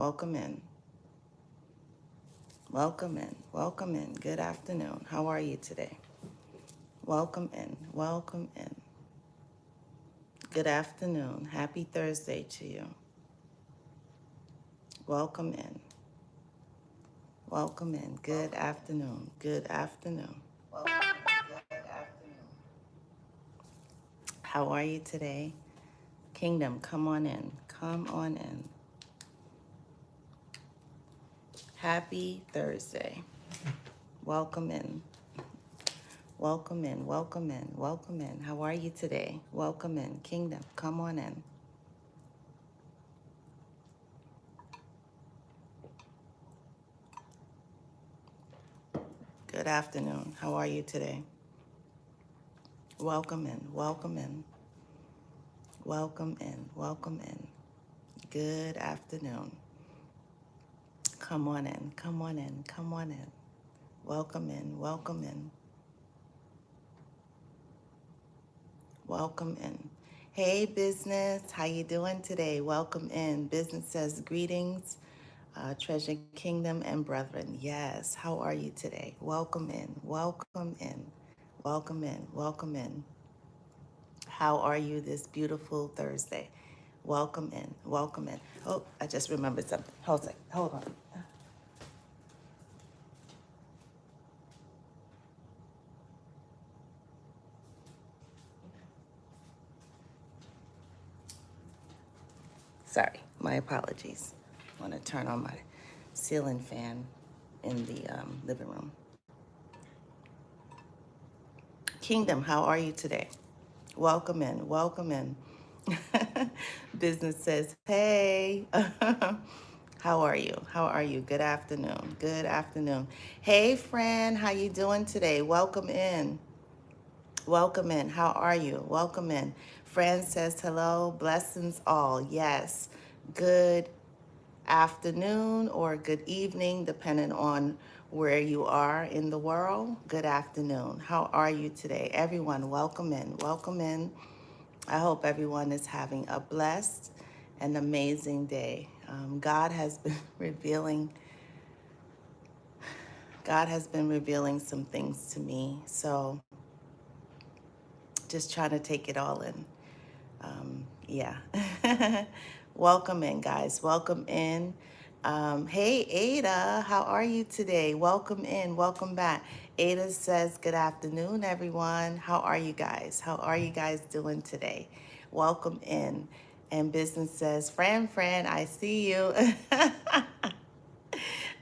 Welcome in. Welcome in. Welcome in. Good afternoon. How are you today? Welcome in. Welcome in. Good afternoon. Happy Thursday to you. Welcome in. Welcome in. Good afternoon. Good afternoon. Welcome in. Good afternoon. How are you today? Kingdom, come on in. Come on in. Happy Thursday. Welcome in. Welcome in. Welcome in. Welcome in. How are you today? Welcome in. Kingdom, come on in. Good afternoon. How are you today? Welcome in. Welcome in. Welcome in. Welcome in. Good afternoon. Come on in. Come on in. Come on in. Welcome in. Welcome in. Welcome in. Hey business, how you doing today? Welcome in. Business says greetings, treasure kingdom and brethren. Yes, how are you today? Welcome in. Welcome in. Welcome in. Welcome in. How are you this beautiful Thursday? Welcome in. Welcome in. Oh, I just remembered something. Hold on. Hold on. Sorry, my apologies. I want to turn on my ceiling fan in the living room. Kingdom, how are you today? Welcome in. Welcome in. Business says, hey. How are you? How are you? Good afternoon. Good afternoon. Hey, friend, how you doing today? Welcome in. Welcome in. How are you? Welcome in. Fran says hello. Blessings all. Yes. Good afternoon or good evening, depending on where you are in the world. Good afternoon. How are you today? Everyone, welcome in. Welcome in. I hope everyone is having a blessed and amazing day. God has been revealing. God has been revealing some things to me. So just trying to take it all in. Yeah. Welcome in, guys. Welcome in. Hey, Ada, how are you today? Welcome in. Welcome back. Ada says, good afternoon, everyone. How are you guys? How are you guys doing today? Welcome in. And business says, Fran, I see you.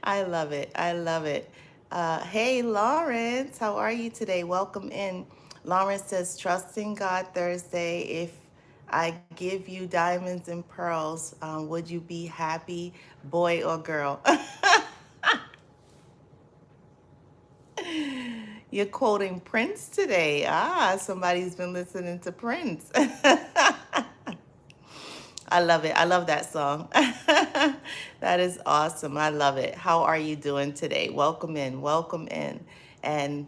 I love it. I love it. Hey, Lawrence, how are you today? Welcome in. Lawrence says, trusting God Thursday. If I give you diamonds and pearls, would you be happy, boy or girl? You're quoting Prince today. Ah, somebody's been listening to Prince. I love it. I love that song. That is awesome. I love it. How are you doing today? Welcome in. Welcome in. And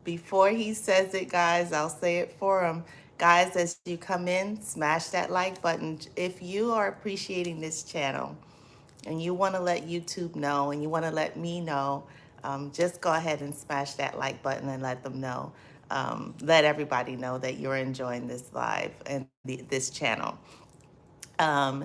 before he says it, guys, I'll say it for him. Guys, as you come in, smash that like button. If you are appreciating this channel and you want to let YouTube know and you want to let me know, just go ahead and smash that like button and let them know. Let everybody know that you're enjoying this live and this channel. Um,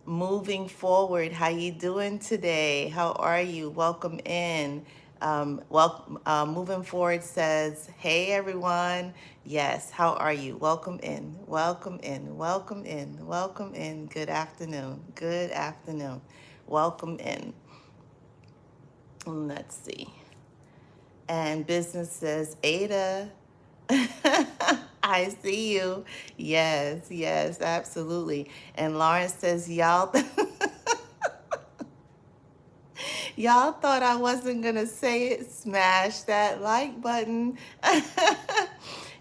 Moving forward, how you doing today? How are you? Welcome in. Moving forward says, hey everyone. Yes, how are you? Welcome in. Welcome in. Welcome in. Welcome in. Good afternoon. Good afternoon. Welcome in. Let's see. And business says, Ada. I see you. Yes, yes, absolutely. And Lawrence says, y'all, y'all thought I wasn't gonna say it. Smash that like button.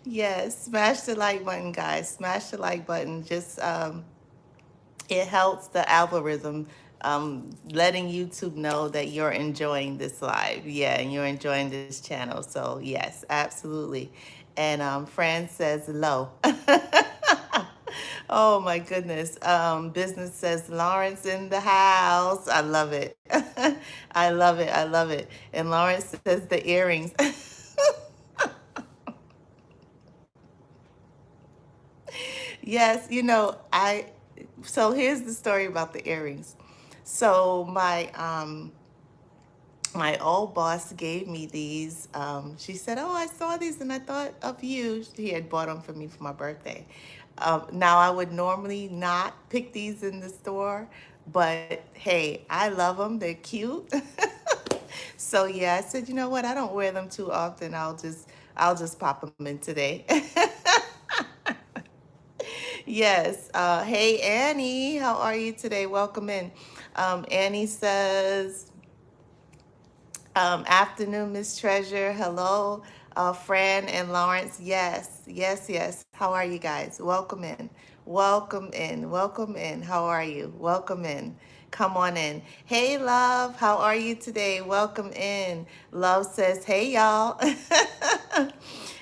Yes, smash the like button, guys. Smash the like button. Just it helps the algorithm letting YouTube know that you're enjoying this live. Yeah, and you're enjoying this channel. So yes, absolutely. And Fran says low. Oh my goodness. Business says Lawrence in the house. I love it. I love it. I love it. And Lawrence says the earrings. Yes, so here's the story about the earrings. So my old boss gave me these. She said, "Oh, I saw these and I thought of you." He had bought them for me for my birthday. Now, I would normally not pick these in the store, but hey, I love them. They're cute. So yeah, I said, you know what? I don't wear them too often. I'll just pop them in today. Yes. Hey, Annie, how are you today? Welcome in. Annie says, afternoon, Miss Treasure. Hello, Fran and Lawrence. Yes, yes, yes. How are you guys? Welcome in. Welcome in. Welcome in. How are you? Welcome in. Come on in. Hey, love. How are you today? Welcome in. Love says, hey, y'all.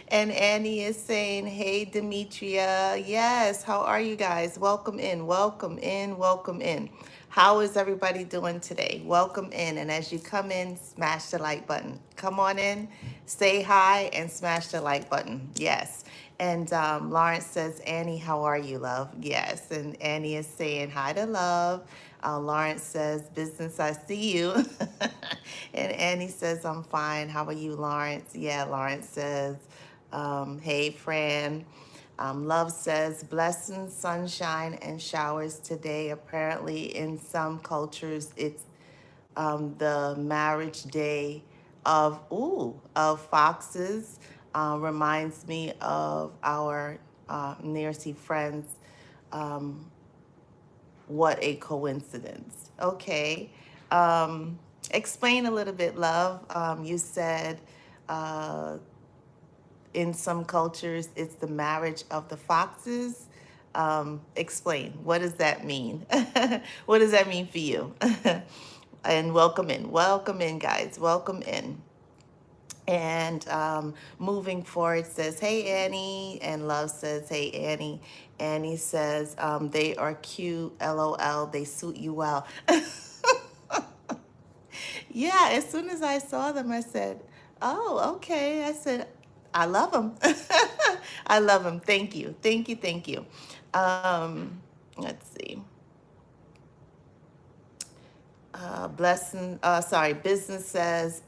And Annie is saying, hey, Demetria. Yes, how are you guys? Welcome in, welcome in, welcome in. How is everybody doing today? Welcome in. And as you come in, smash the like button. Come on in, say hi, and smash the like button. Yes. And Lawrence says, Annie, how are you, love? Yes. And Annie is saying hi to love. Lawrence says, business, I see you. And Annie says, I'm fine. How are you, Lawrence? Yeah, Lawrence says, hey, Fran. Love says, blessings, sunshine, and showers today. Apparently, in some cultures, it's the marriage day of foxes. Reminds me of our near sea friends. Um, what a coincidence. Okay. Explain a little bit, love. You said uh, in some cultures it's the marriage of the foxes. Explain. What does that mean? What does that mean for you? And welcome in. Welcome in, guys. Welcome in. And moving forward says, hey, Annie. And Love says, hey, Annie. Annie says, they are cute. LOL. They suit you well. Yeah, as soon as I saw them, I said, oh, okay. I said, I love them. I love them. Thank you. Thank you. Thank you. Let's see. Business says,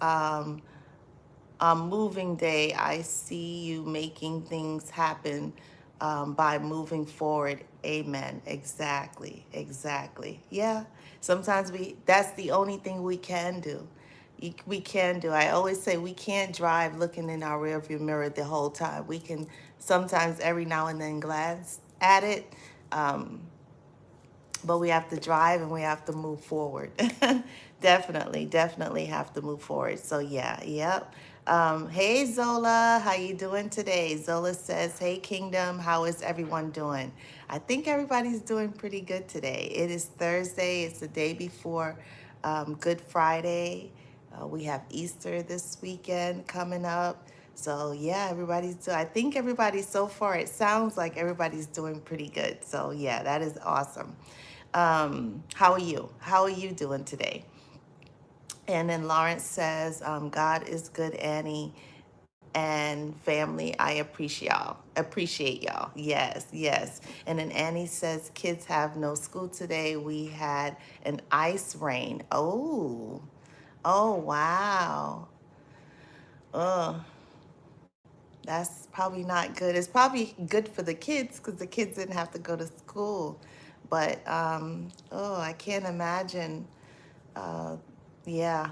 moving day, I see you making things happen by moving forward. Amen. Exactly. Exactly. Yeah. Sometimes that's the only thing we can do. We can do. I always say we can't drive looking in our rearview mirror the whole time. We can sometimes every now and then glance at it. Um, but we have to drive and we have to move forward. Definitely, definitely have to move forward. So yeah, yep. Hey Zola, how you doing today? Zola says, hey Kingdom, how is everyone doing? I think everybody's doing pretty good today. It is Thursday. It's the day before Good Friday. We have Easter this weekend coming up. So yeah, I think everybody so far, it sounds like everybody's doing pretty good. So yeah, that is awesome. How are you? How are you doing today? And then Lawrence says, God is good, Annie and family. I appreciate y'all. Appreciate y'all. Yes, yes. And then Annie says, kids have no school today. We had an ice rain. Oh, wow. Oh, that's probably not good. It's probably good for the kids because the kids didn't have to go to school. But, I can't imagine. Uh, yeah.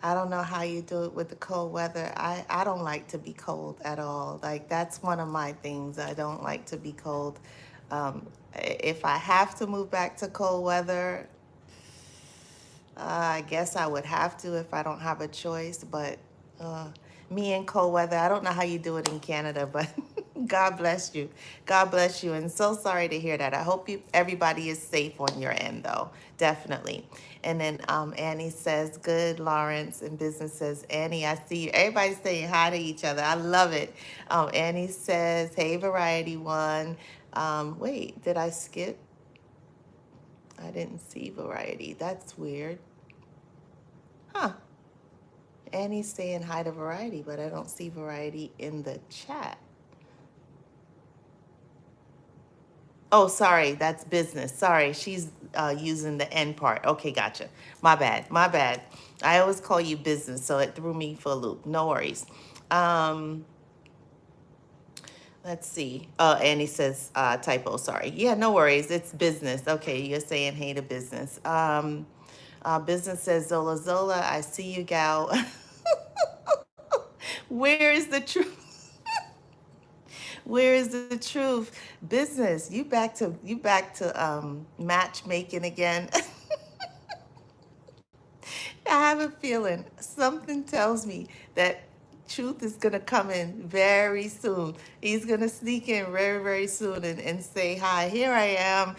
I don't know how you do it with the cold weather. I don't like to be cold at all. Like, that's one of my things. I don't like to be cold. If I have to move back to cold weather, I guess I would have to if I don't have a choice. But uh, me and cold weather, I don't know how you do it in Canada, but God bless you. God bless you. And so sorry to hear that. I hope everybody is safe on your end, though. Definitely. And then Annie says, good, Lawrence. And Business says, Annie, I see you. Everybody's saying hi to each other. I love it. Annie says, hey, Variety One. Wait, did I skip? I didn't see Variety. That's weird. Huh. Annie's saying hi to Variety, but I don't see Variety in the chat. Oh, sorry, that's business. Sorry, she's using the end part. Okay, gotcha. My bad. My bad. I always call you business, so it threw me for a loop. No worries. Um, let's see. Annie says typo. Sorry. Yeah, no worries. It's business. Okay, you're saying hey to business. Business says Zola Zola. I see you, gal. Where is the truth? Where is the truth? Business. You back to matchmaking again. I have a feeling something tells me that truth is gonna come in very soon. He's gonna sneak in very, very soon and say, hi, here I am.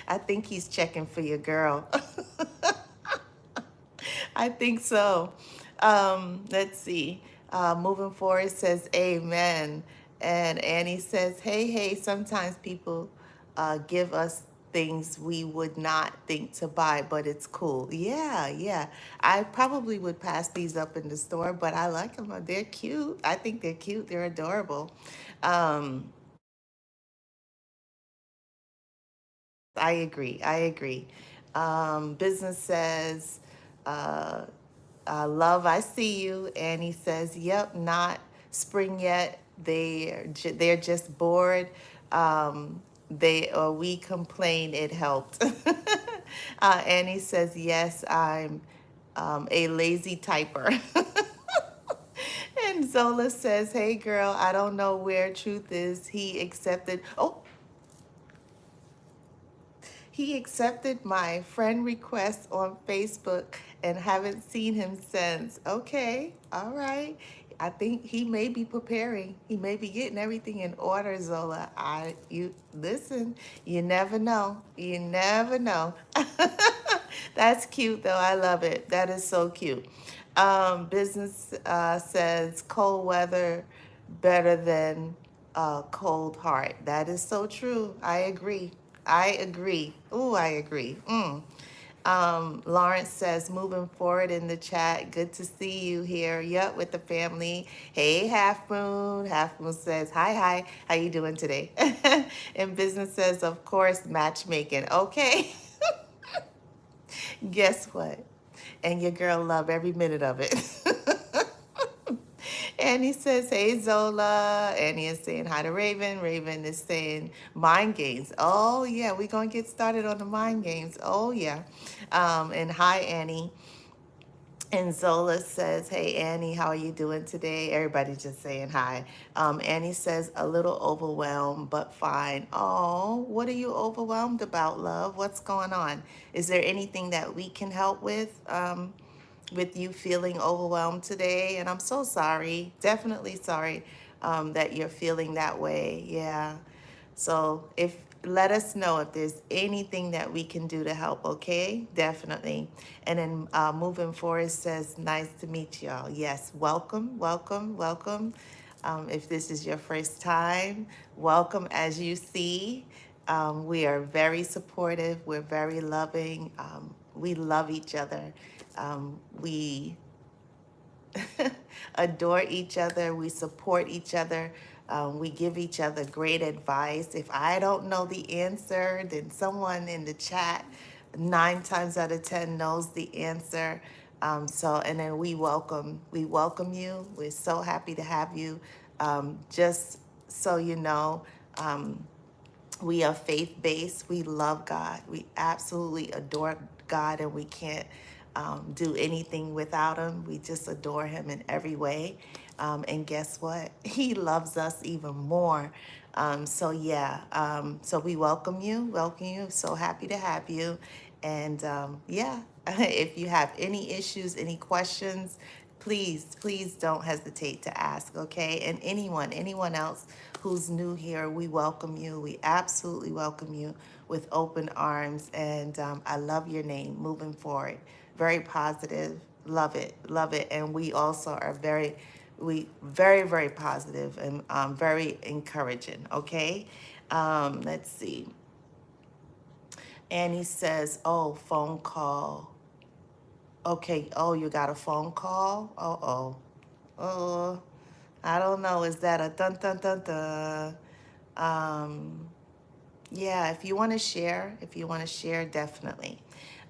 I think he's checking for your girl. I think so. Let's see. Moving forward says amen. And Annie says, hey, hey, sometimes people give us things we would not think to buy, but it's cool. Yeah, yeah. I probably would pass these up in the store, but I like them. They're cute. I think they're cute. They're adorable. Um, I agree. I agree. Business says, uh, love, I see you. And he says, yep, not spring yet. They're just bored. They or we complain it helped. And he says, yes, I'm a lazy typer. And Zola says, hey girl, I don't know where truth is. He accepted. Oh, he accepted my friend request on Facebook and haven't seen him since. Okay, all right. I think he may be preparing. He may be getting everything in order, Zola. You listen, you never know. You never know. That's cute though. I love it. That is so cute. Business says cold weather better than cold heart. That is so true. I agree. I agree. Ooh, I agree. Lawrence says, moving forward in the chat. Good to see you here. Yep, with the family. Hey, Half Moon. Half Moon says, hi, hi. How you doing today? And Business says, of course, matchmaking. Okay. Guess what? And your girl love every minute of it. And he says, hey, Zola. And he is saying hi to Raven. Raven is saying mind games. Oh, yeah, we're going to get started on the mind games. Oh, yeah. And hi, Annie. And Zola says, hey, Annie, how are you doing today? Everybody's just saying hi. Annie says, a little overwhelmed, but fine. Oh, what are you overwhelmed about, love? What's going on? Is there anything that we can help with you feeling overwhelmed today? And I'm so sorry, definitely sorry that you're feeling that way. Yeah. So if let us know if there's anything that we can do to help, okay? Definitely. And then moving forward says, nice to meet y'all. Yes, welcome, welcome, welcome. If this is your first time, welcome. As you see, we are very supportive. We're very loving. We love each other. We adore each other. We support each other. We give each other great advice. If I don't know the answer, then someone in the chat 9 times out of 10 knows the answer. And then we welcome you. We're so happy to have you. Just so you know, we are faith based. We love God. We absolutely adore God, and we can't do anything without Him. We just adore Him in every way. And guess what? He loves us even more. So we welcome you. Welcome you. So happy to have you. And yeah, if you have any issues, any questions, please don't hesitate to ask, okay? And anyone else who's new here, we welcome you. We absolutely welcome you with open arms. And I love your name, moving forward. Very positive. Love it. Love it. And we also are very We very, very positive and very encouraging. Okay. Let's see. Annie says, "Oh, phone call. Okay. Oh, you got a phone call. Oh, oh, oh. I don't know. Is that a dun dun dun dun? Um, Yeah, if you want to share, definitely.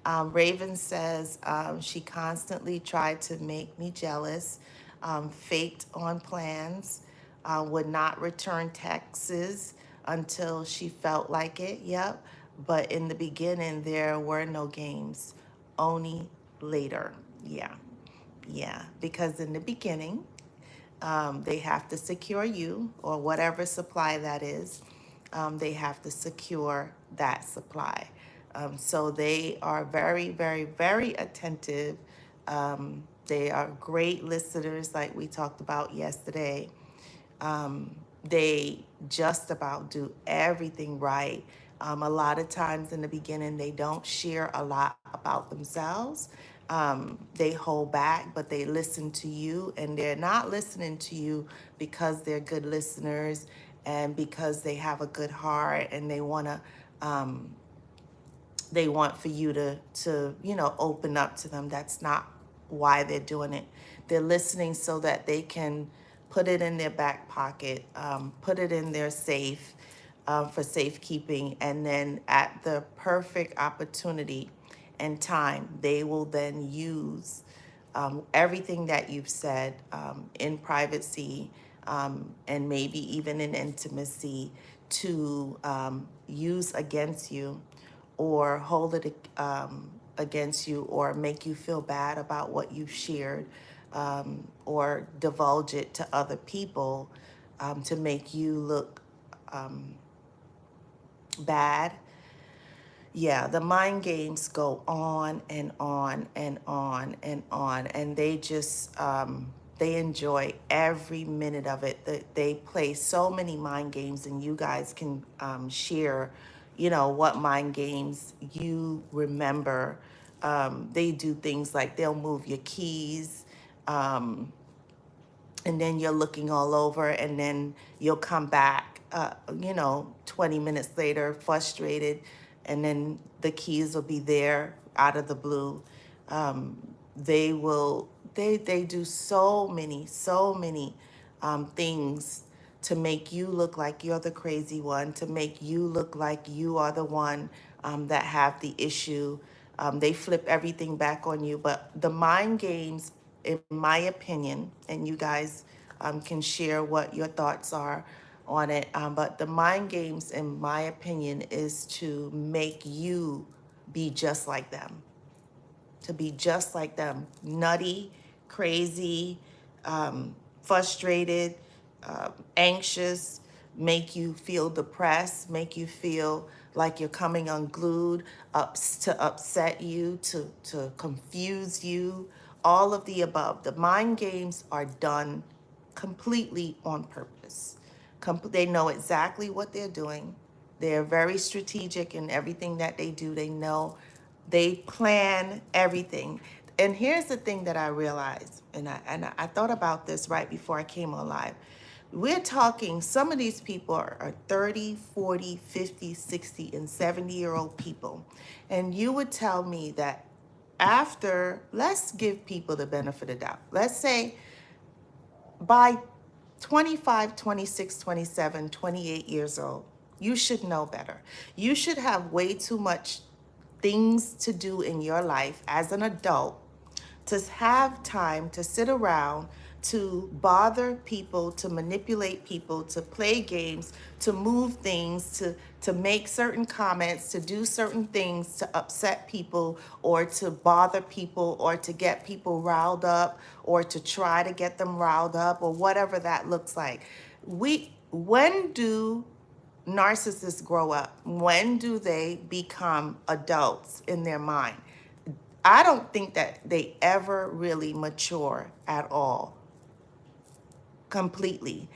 Raven says she constantly tried to make me jealous, faked on plans, would not return texts until she felt like it. Yep. But in the beginning, there were no games, only later. Yeah, yeah. Because in the beginning, they have to secure you or whatever supply that is. They have to secure that supply. So they are very, very, very attentive. They are great listeners, like we talked about yesterday. They just about do everything right. A lot of times in the beginning, they don't share a lot about themselves. They hold back, but they listen to you, and they're not listening to you because they're good listeners and because they have a good heart and they want for you to open up to them. That's not why they're doing it. They're listening so that they can put it in their back pocket, put it in their safe, for safekeeping, and then at the perfect opportunity and time, they will then use everything that you've said in privacy, and maybe even in intimacy, to use against you or hold it against you or make you feel bad about what you've shared, or divulge it to other people, to make you look bad. Yeah, the mind games go on and on and on and on, and they enjoy every minute of it. They play so many mind games, and you guys can share, what mind games you remember. They do things like they'll move your keys, and then you're looking all over, and then you'll come back 20 minutes later frustrated, and then the keys will be there out of the blue. They do so many things to make you look like you're the crazy one, to make you look like you are the one that have the issue. They flip everything back on you. But the mind games, in my opinion, and you guys can share what your thoughts are on it. But the mind games, in my opinion, is to make you be just like them, to be just like them, nutty, crazy, frustrated, anxious, make you feel depressed, make you feel like you're coming unglued, to upset you, to confuse you, all of the above. The mind games are done completely on purpose. They know exactly what they're doing. They're very strategic in everything that they do. They know, they plan everything. And here's the thing that I realized, and I thought about this right before I came on live. We're talking, some of these people are 30, 40, 50, 60, and 70-year-old people. And you would tell me that after, let's give people the benefit of the doubt. Let's say by 25, 26, 27, 28 years old, you should know better. You should have way too much things to do in your life as an adult to have time to sit around, to bother people, to manipulate people, to play games, to move things, to make certain comments, to do certain things to upset people or to bother people or to get people riled up or to try to get them riled up or whatever that looks like. When do narcissists grow up? When do they become adults in their mind? I don't think that they ever really mature at all, completely.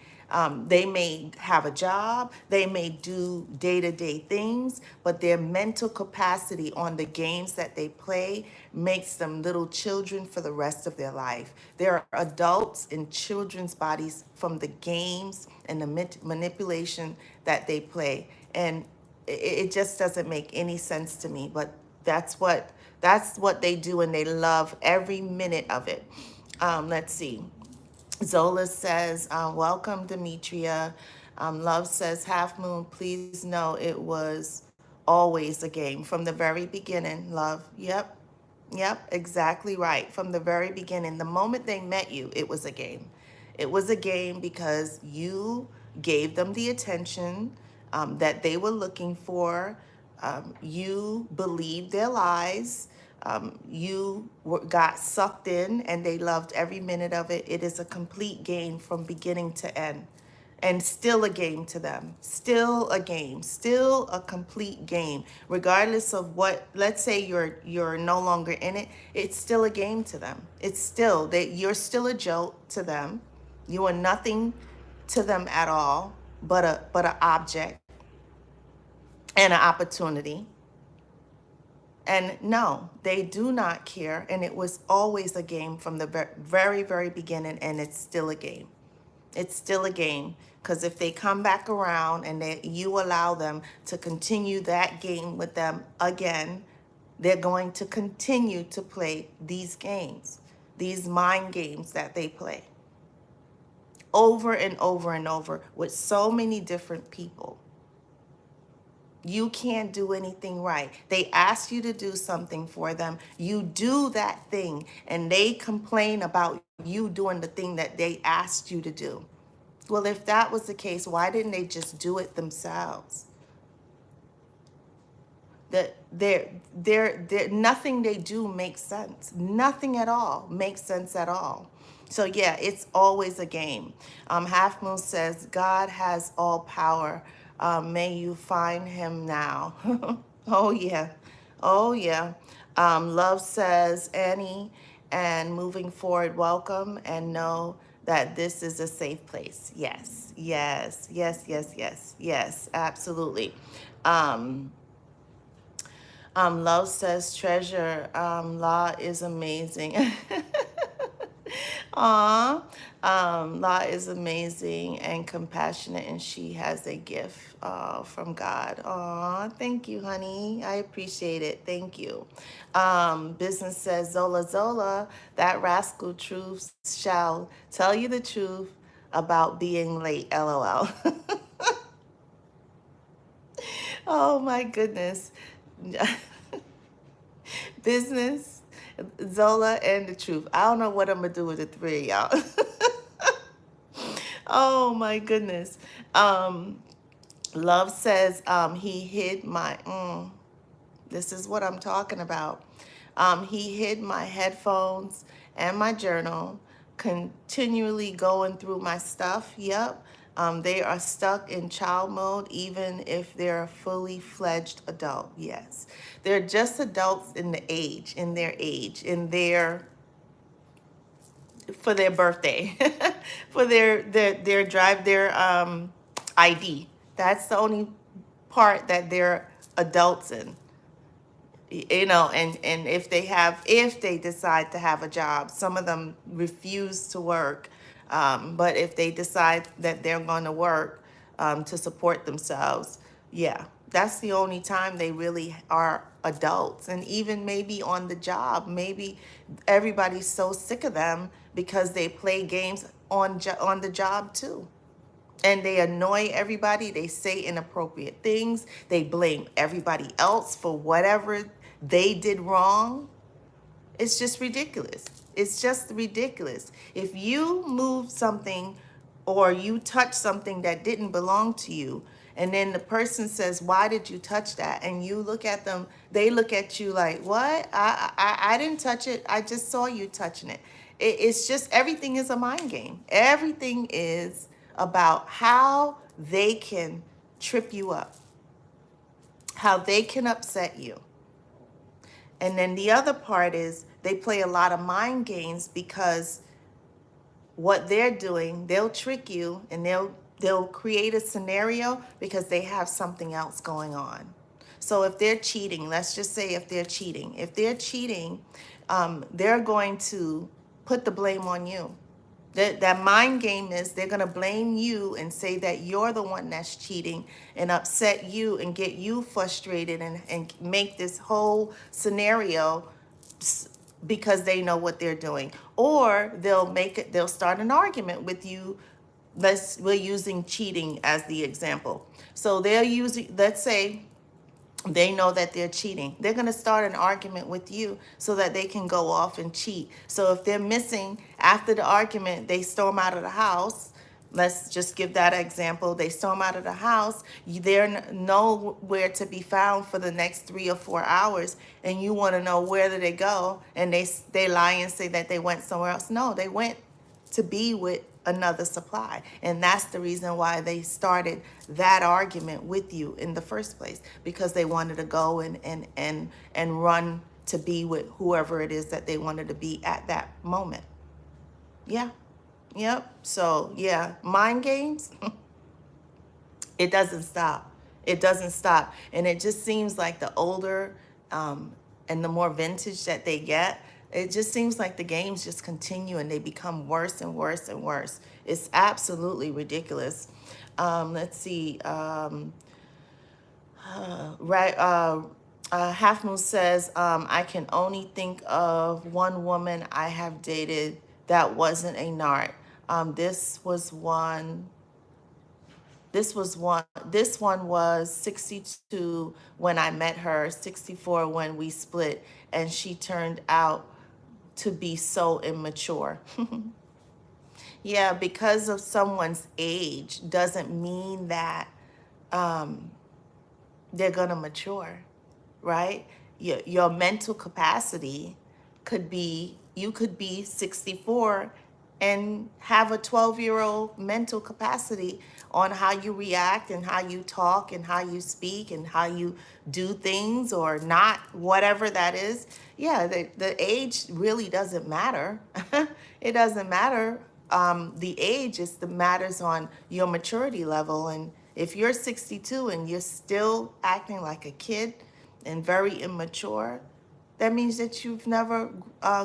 They may have a job, they may do day-to-day things, but their mental capacity on the games that they play makes them little children for the rest of their life. There are adults in children's bodies from the games and the manipulation that they play. And it just doesn't make any sense to me, but that's what they do, and they love every minute of it. Let's see. Zola says, welcome, Demetria. Love says, Half Moon, please know it was always a game from the very beginning. Love, yep, yep, exactly right. From the very beginning, the moment they met you, it was a game. It was a game because you gave them the attention that they were looking for. You believed their lies. Got sucked in, and they loved every minute of it. It is a complete game from beginning to end. And still a game to them. Still a game. Still a complete game. Regardless of what, let's say you're no longer in it, it's still a game to them. It's still that you're still a joke to them. You are nothing to them at all, but a object and an opportunity. And no, they do not care. And it was always a game from the very, very beginning. And it's still a game. It's still a game. Because if they come back around and you allow them to continue that game with them again, they're going to continue to play these games, these mind games that they play over and over and over with so many different people. You can't do anything right. They ask you to do something for them. You do that thing, and they complain about you doing the thing that they asked you to do. Well, if that was the case, why didn't they just do it themselves? Nothing they do makes sense. Nothing at all makes sense at all. So yeah, it's always a game. Half Moon says, God has all power. May you find him now. Oh yeah. Oh yeah. Love says, Annie, and moving forward, welcome, and know that this is a safe place. Yes, yes, yes, yes, yes, yes, absolutely. Love says, treasure, law is amazing. Aw, La is amazing and compassionate, and she has a gift from God. Aw, thank you, honey. I appreciate it. Thank you. Business says, Zola, Zola, that rascal truth shall tell you the truth about being late. LOL. Oh my goodness. Business, Zola, and the truth. I don't know what I'm gonna do with the three of y'all. Oh my goodness. Love says he hid my this is what I'm talking about. He hid my headphones and my journal, continually going through my stuff. Yep. They are stuck in child mode, even if they're a fully fledged adult. Yes. They're just adults in their age, for their birthday, for their drive, their ID. That's the only part that they're adults in. And if they decide to have a job, some of them refuse to work, but if they decide that they're going to work to support themselves, yeah, that's the only time they really are adults. And even maybe on the job, maybe everybody's so sick of them because they play games on the job too. And they annoy everybody. They say inappropriate things. They blame everybody else for whatever they did wrong. It's just ridiculous. It's just ridiculous. If you move something or you touch something that didn't belong to you, and then the person says, why did you touch that? And you look at them, they look at you like, what? I didn't touch it. I just saw you touching it. It's just, everything is a mind game. Everything is about how they can trip you up, how they can upset you. And then the other part is they play a lot of mind games because what they're doing, they'll trick you and they'll They'll create a scenario because they have something else going on. So if they're cheating, let's just say if they're cheating, they're going to put the blame on you. That mind game is they're going to blame you and say that you're the one that's cheating and upset you and get you frustrated and make this whole scenario because they know what they're doing. Or they'll start an argument with you. We're using cheating as the example. So they're using, let's say they know that they're cheating. They're going to start an argument with you so that they can go off and cheat. So if they're missing after the argument, they storm out of the house. Let's just give that example. They storm out of the house. They're nowhere to be found for the next 3 or 4 hours, and you want to know where did they go, and they lie and say that they went somewhere else. No, they went to be with another supply. And that's the reason why they started that argument with you in the first place, because they wanted to go and run to be with whoever it is that they wanted to be at that moment. Yeah. Yep. So, yeah, mind games, it doesn't stop. It doesn't stop. And it just seems like the older and the more vintage that they get, it just seems like the games just continue and they become worse and worse and worse. It's absolutely ridiculous. Let's see. Right. Half Moon says, I can only think of one woman I have dated that wasn't a narc. This was one. This one was 62 when I met her, 64 when we split, and she turned out to be so immature. Yeah, because of someone's age doesn't mean that they're gonna mature, right? Your mental capacity could be, you could be 64 and have a 12-year-old mental capacity on how you react and how you talk and how you speak and how you do things or not, whatever that is. Yeah, the age really doesn't matter. It doesn't matter. The age is the matters on your maturity level. And if you're 62 and you're still acting like a kid and very immature, that means that you've never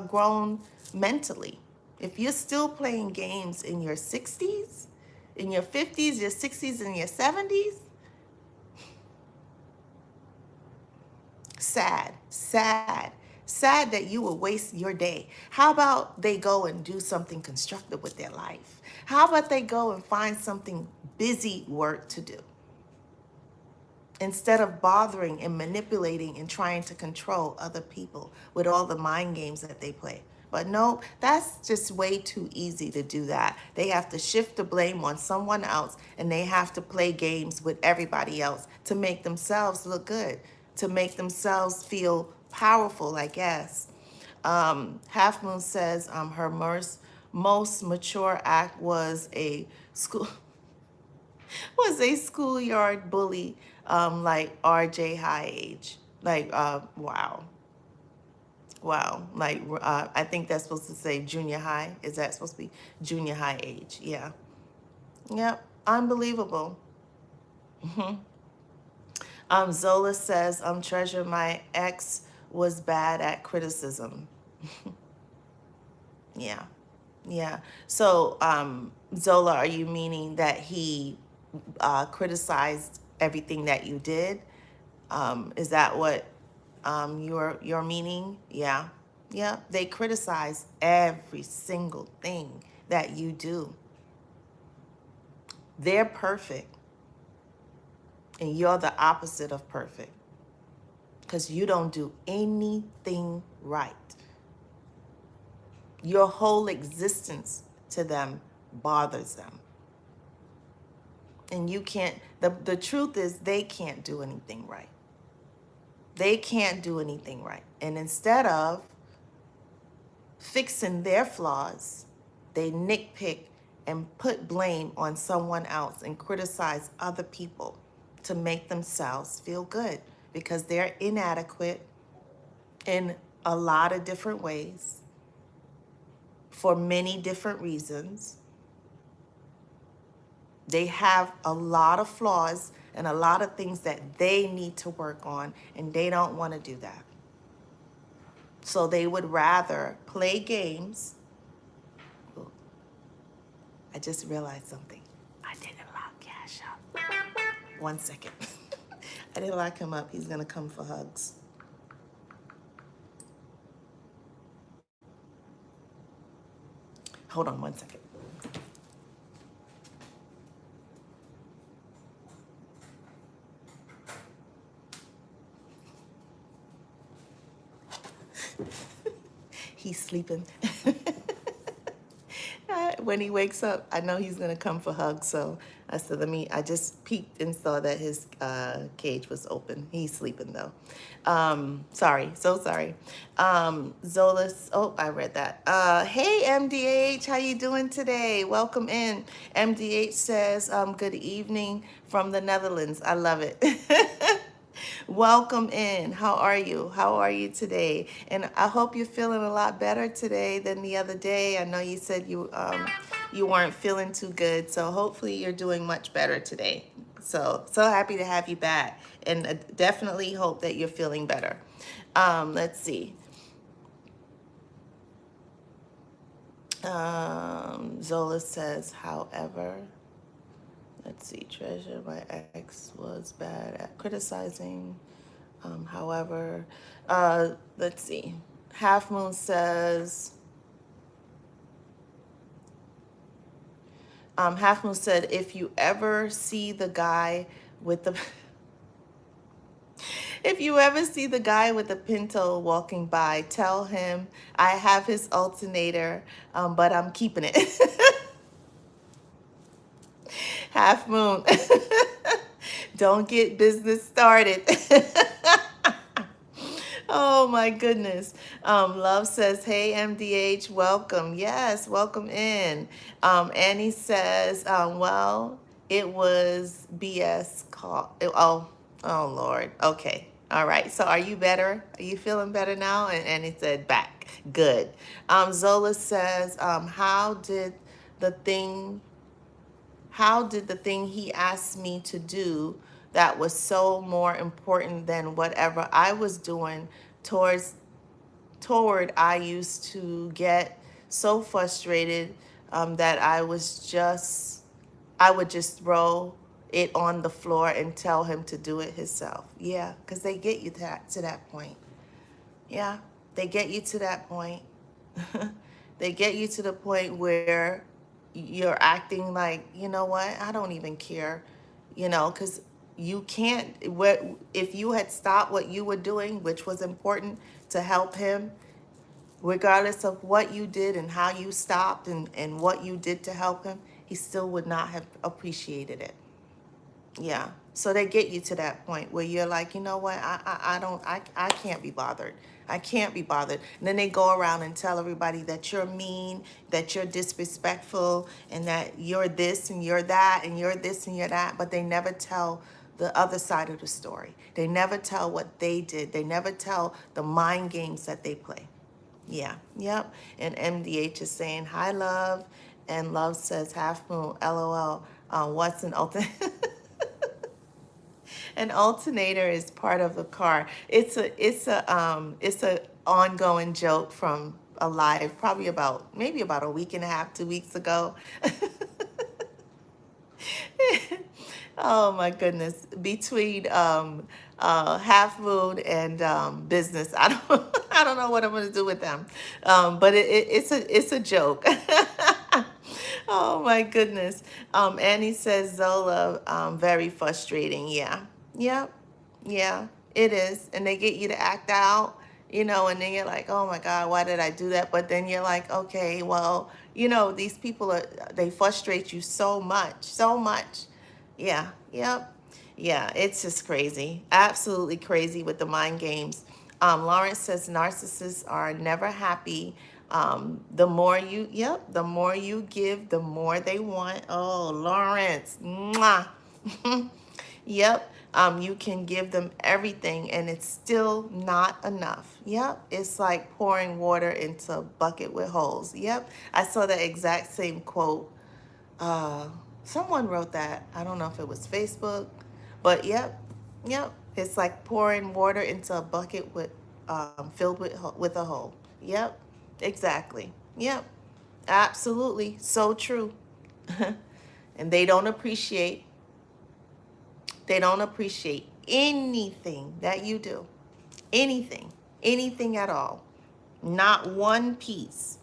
grown mentally. If you're still playing games in your 60s, in your 50s, your 60s, and your 70s, sad, sad, sad that you will waste your day. How about they go and do something constructive with their life? How about they go and find something busy work to do instead of bothering and manipulating and trying to control other people with all the mind games that they play? But no, that's just way too easy to do that. They have to shift the blame on someone else and they have to play games with everybody else to make themselves look good, to make themselves feel powerful, I guess. Half Moon says her most mature act was a school was a schoolyard bully, like RJ high age. Like, wow. Wow. Like, I think that's supposed to say junior high. Is that supposed to be junior high age? Yeah. Yep. Unbelievable. Zola says, Treasure, my ex was bad at criticism. Yeah. Yeah. So, Zola, are you meaning that he criticized everything that you did? Is that what your meaning? Yeah. Yeah. They criticize every single thing that you do. They're perfect, and you're the opposite of perfect because you don't do anything right. Your whole existence to them bothers them. And you can't, the truth is they can't do anything right. They can't do anything right. And instead of fixing their flaws, they nitpick and put blame on someone else and criticize other people to make themselves feel good because they're inadequate in a lot of different ways for many different reasons. They have a lot of flaws and a lot of things that they need to work on, and they don't want to do that. So they would rather play games. Ooh, I just realized something. I didn't lock Cash up. 1 second. I didn't lock him up. He's going to come for hugs. Hold on 1 second. He's sleeping. When he wakes up, I know he's gonna come for hugs. So I said, I just peeked and saw that his cage was open. He's sleeping though. Sorry, so sorry. Zolas, oh, I read that. Hey, MDH, how you doing today? Welcome in. MDH says, good evening from the Netherlands. I love it. Welcome in. How are you? How are you today? And I hope you're feeling a lot better today than the other day. I know you said you weren't feeling too good, so hopefully you're doing much better today. So happy to have you back, and definitely hope that you're feeling better. Let's see. Zola says, however, let's see, Treasure, my ex was bad at criticizing. However, let's see. Half Moon says, Half Moon said, if you ever see the guy with the, if you ever see the guy with the Pinto walking by, tell him I have his alternator, but I'm keeping it. Half Moon, don't get business started. Oh my goodness. Love says, hey, MDH, welcome. Yes, welcome in. Annie says, well, it was BS call. Oh, Lord. Okay. All right. So are you better? Are you feeling better now? And Annie said, back. Good. Zola says, how did the thing he asked me to do that was so more important than whatever I was doing toward I used to get so frustrated that I would just throw it on the floor and tell him to do it himself. Yeah, because they get you to that point. Yeah, they get you to that point. They get you to the point where you're acting like, you know what, I don't even care, because you can't, if you had stopped what you were doing, which was important to help him, regardless of what you did and how you stopped and what you did to help him, he still would not have appreciated it. Yeah. So they get you to that point where you're like, you know what, I can't be bothered. I can't be bothered. And then they go around and tell everybody that you're mean, that you're disrespectful, and that you're this and you're that and you're this and you're that, but they never tell the other side of the story. They never tell what they did. They never tell the mind games that they play. Yeah, yep. And MDH is saying, hi, Love. And Love says, half moon, LOL. What's an alternator? An alternator is part of the car. It's a ongoing joke from a live, probably maybe about a week and a half, 2 weeks ago. Oh my goodness! Between half moon and business, I don't know what I'm gonna do with them, but it's a joke. Oh my goodness! Annie says, Zola, very frustrating. Yeah, yep, yeah, it is, and they get you to act out. And then you're like, oh my God, why did I do that? But then you're like, okay, well, these people they frustrate you so much, so much. Yeah, yep. Yeah, it's just crazy. Absolutely crazy with the mind games. Lawrence says narcissists are never happy. The more you give, the more they want. Oh, Lawrence. Mwah. Yep. You can give them everything and it's still not enough. Yep. It's like pouring water into a bucket with holes. Yep. I saw the exact same quote Someone wrote that. I don't know if it was Facebook, but yep, yep. It's like pouring water into a bucket with filled with a hole. Yep, exactly. Yep, absolutely. So true. And they don't appreciate anything that you do. Anything. Anything at all. Not one piece.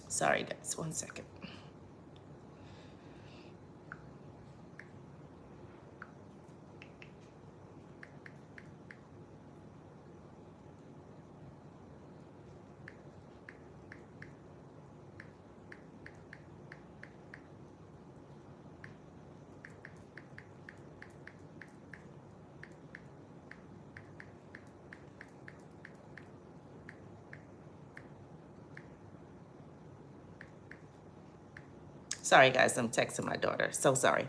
Sorry guys, one second. Sorry guys, I'm texting my daughter. So sorry.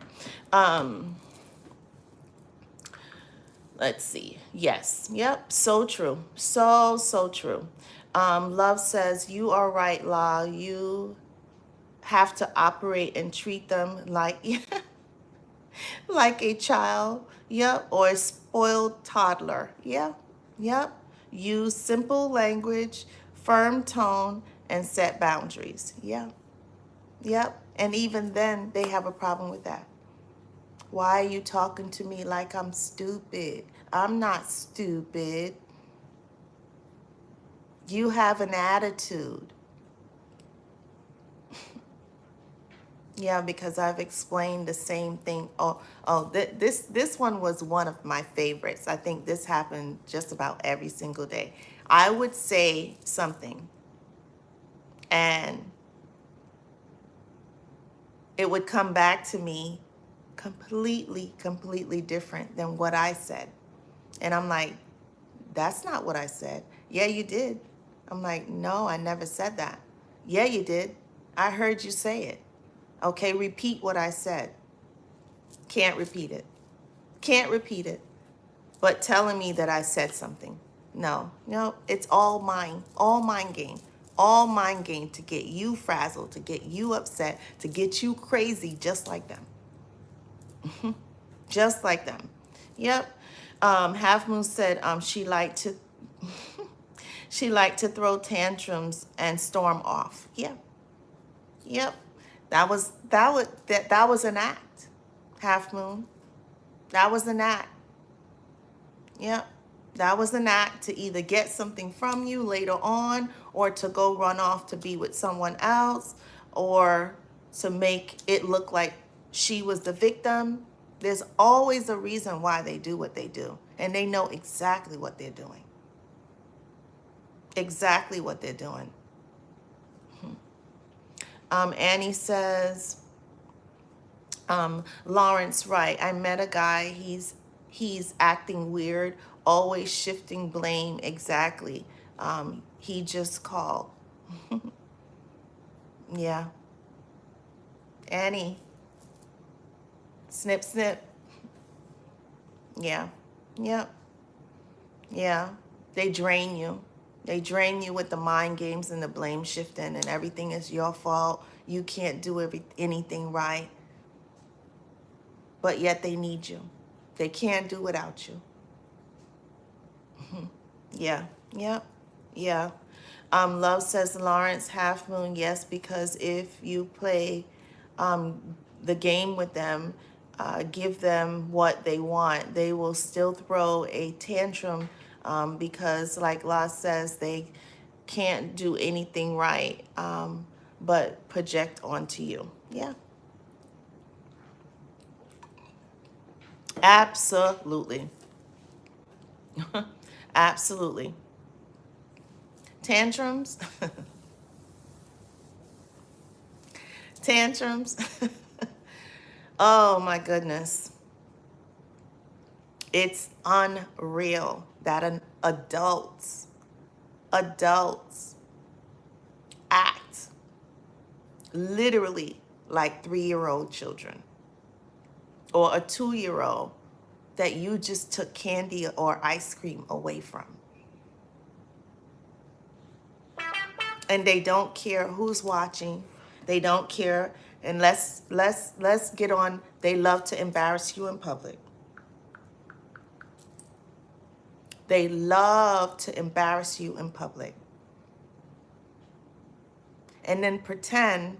Um let's see. Yes. Yep, so true. So true. Love says, you are right, La. You have to operate and treat them like like a child. Yep, or a spoiled toddler. Yep. Yep. Use simple language, firm tone, and set boundaries. Yep. Yep. And even then, they have a problem with that. Why are you talking to me like I'm stupid? I'm not stupid. You have an attitude. Yeah, because I've explained the same thing. This one was one of my favorites. I think this happened just about every single day. I would say something, and it would come back to me completely different than what I said. And I'm like, that's not what I said. Yeah, you did. I'm like, no, I never said that. Yeah, you did. I heard you say it. Okay, repeat what I said. Can't repeat it. Can't repeat it. But telling me that I said something. No, no, it's all mine. All mind game. All mind game to get you frazzled, to get you upset, to get you crazy just like them. Just like them. Yep. Half Moon said she liked to she liked to throw tantrums and storm off. Yep. Yep. That was an act. Half Moon. That was an act. Yep. That was an act to either get something from you later on, or to go run off to be with someone else, or to make it look like she was the victim. There's always a reason why they do what they do. And they know exactly what they're doing. Exactly what they're doing. Annie says, Lawrence, right. I met a guy. He's acting weird, always shifting blame. Exactly. He just called. Yeah. Annie. Snip, snip. Yeah. Yep. Yeah. They drain you. They drain you with the mind games and the blame shifting, and everything is your fault. You can't do anything right. But yet they need you. They can't do without you. Yeah. Yep. Yeah. Love says, Lawrence, Half Moon, yes, because if you play the game with them, give them what they want, they will still throw a tantrum because, like La says, they can't do anything right but project onto you. Yeah. Absolutely. Absolutely. Tantrums. Tantrums. Oh my goodness. It's unreal that adults act literally like 3-year-old children, or a 2-year-old that you just took candy or ice cream away from. And they don't care who's watching. They don't care And let's get on. They love to embarrass you in public. They love to embarrass you in public. And then pretend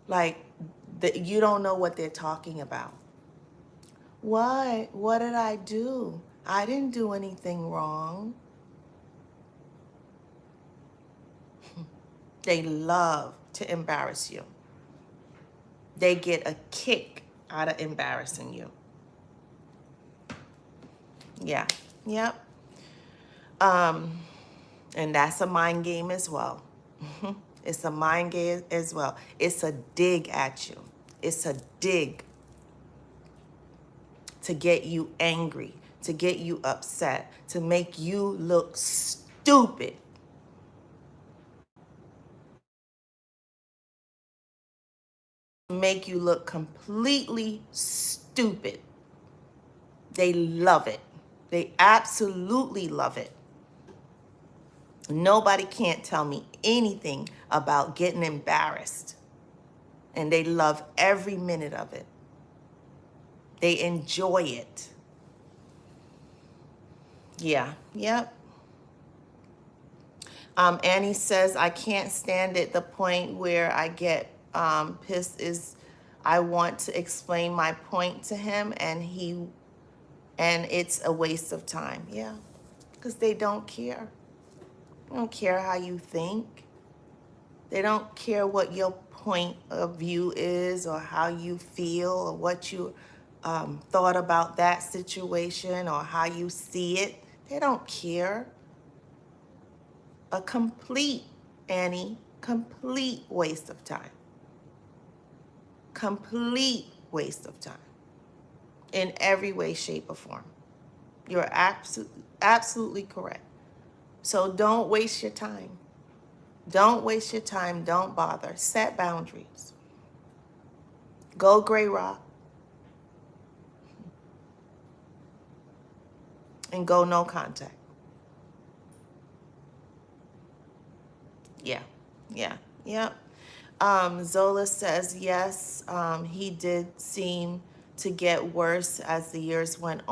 like that you don't know what they're talking about. What? What did I do? I didn't do anything wrong. They love to embarrass you. They get a kick out of embarrassing you. Yeah. Yep. And that's a mind game as well. It's a mind game as well. It's a dig at you. It's a dig to get you angry, to get you upset, to make you look stupid. Make you look completely stupid. They love it. They absolutely love it. Nobody can't tell me anything about getting embarrassed. And they love every minute of it. They enjoy it. Yeah, yep. Annie says, I can't stand it. The point where I get pissed is I want to explain my point to him and it's a waste of time. Yeah, because they don't care. They don't care how you think. They don't care what your point of view is or how you feel or what you thought about that situation or how you see it. They don't care. A complete, Annie, complete waste of time. Complete waste of time in every way, shape, or form. You're absolutely correct. So don't waste your time. Don't waste your time. Don't bother. Set boundaries. Go gray rock and go no contact. Yeah, yeah, yeah. Zola says, yes, he did seem to get worse as the years went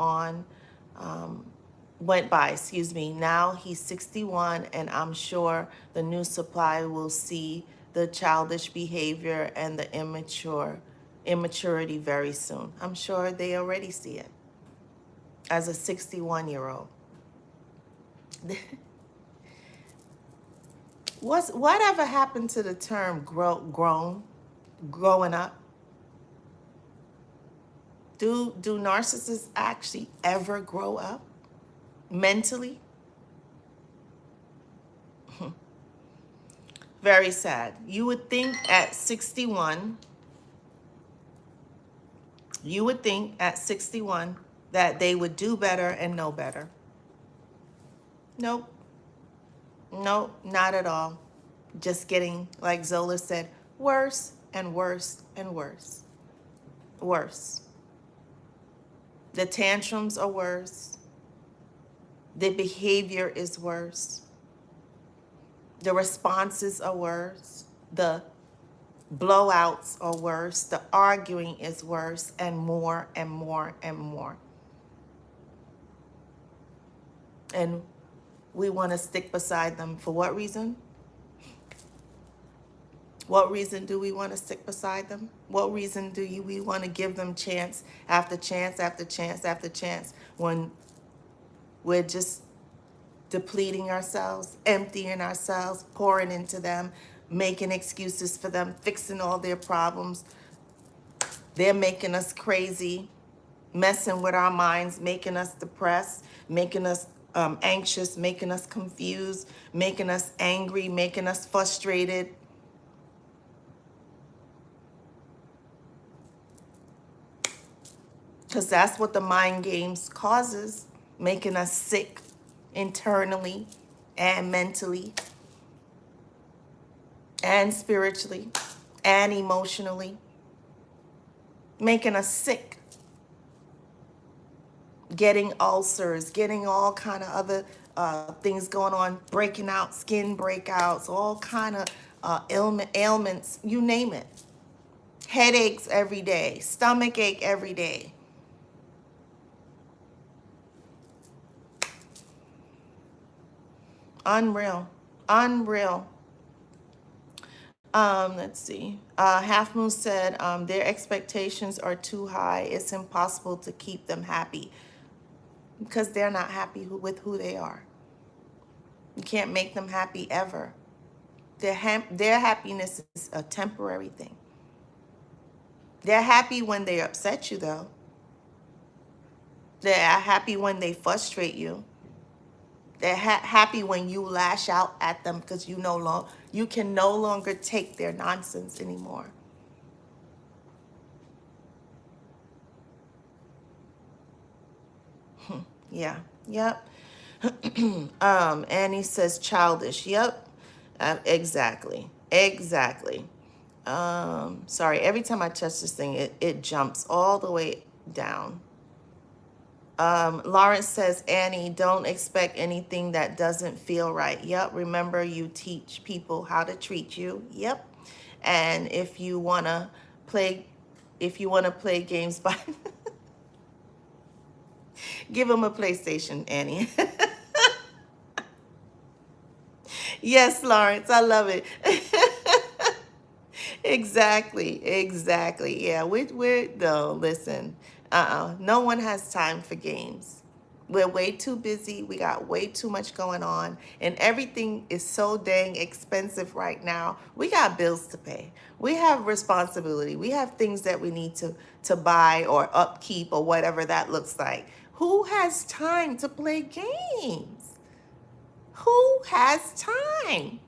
by, excuse me. Now he's 61, and I'm sure the new supply will see the childish behavior and the immaturity very soon. I'm sure they already see it as a 61-year-old. Whatever happened to the term growing up? Do narcissists actually ever grow up mentally? Very sad. You would think at 61, that they would do better and know better. Nope. Nope, not at all. Just getting, like Zola said, worse and worse and worse. Worse. The tantrums are worse. The behavior is worse. The responses are worse. The blowouts are worse. The arguing is worse, and more and more and more. And we want to stick beside them for what reason? What reason do we want to stick beside them? What reason do we want to give them chance after chance after chance after chance when we're just depleting ourselves, emptying ourselves, pouring into them, making excuses for them, fixing all their problems? They're making us crazy, messing with our minds, making us depressed, making us anxious, making us confused, making us angry, making us frustrated. Because that's what the mind games causes, making us sick internally and mentally and spiritually and emotionally, making us sick, getting ulcers, getting all kind of other things going on, breaking out, skin breakouts, all kind of ailments, you name it. Headaches every day, stomach ache every day. Unreal. Unreal. Let's see. Half Moon said their expectations are too high. It's impossible to keep them happy because they're not happy with who they are. You can't make them happy ever. Their happiness is a temporary thing. They're happy when they upset you, though. They're happy when they frustrate you. They're happy when you lash out at them because you can no longer take their nonsense anymore. Yeah. Yep. Annie says childish. Yep. Exactly. Exactly. Sorry. Every time I touch this thing, it jumps all the way down. Lawrence says, Annie, don't expect anything that doesn't feel right. Yep. Remember, you teach people how to treat you. Yep. And if you want to play games by give them a PlayStation, Annie. Yes, Lawrence, I love it. Exactly. Yeah, we're no, listen. No one has time for games. We're way too busy. We got way too much going on, and everything is so dang expensive right now. We got bills to pay. We have responsibility. We have things that we need to buy or upkeep or whatever that looks like. Who has time to play games? Who has time?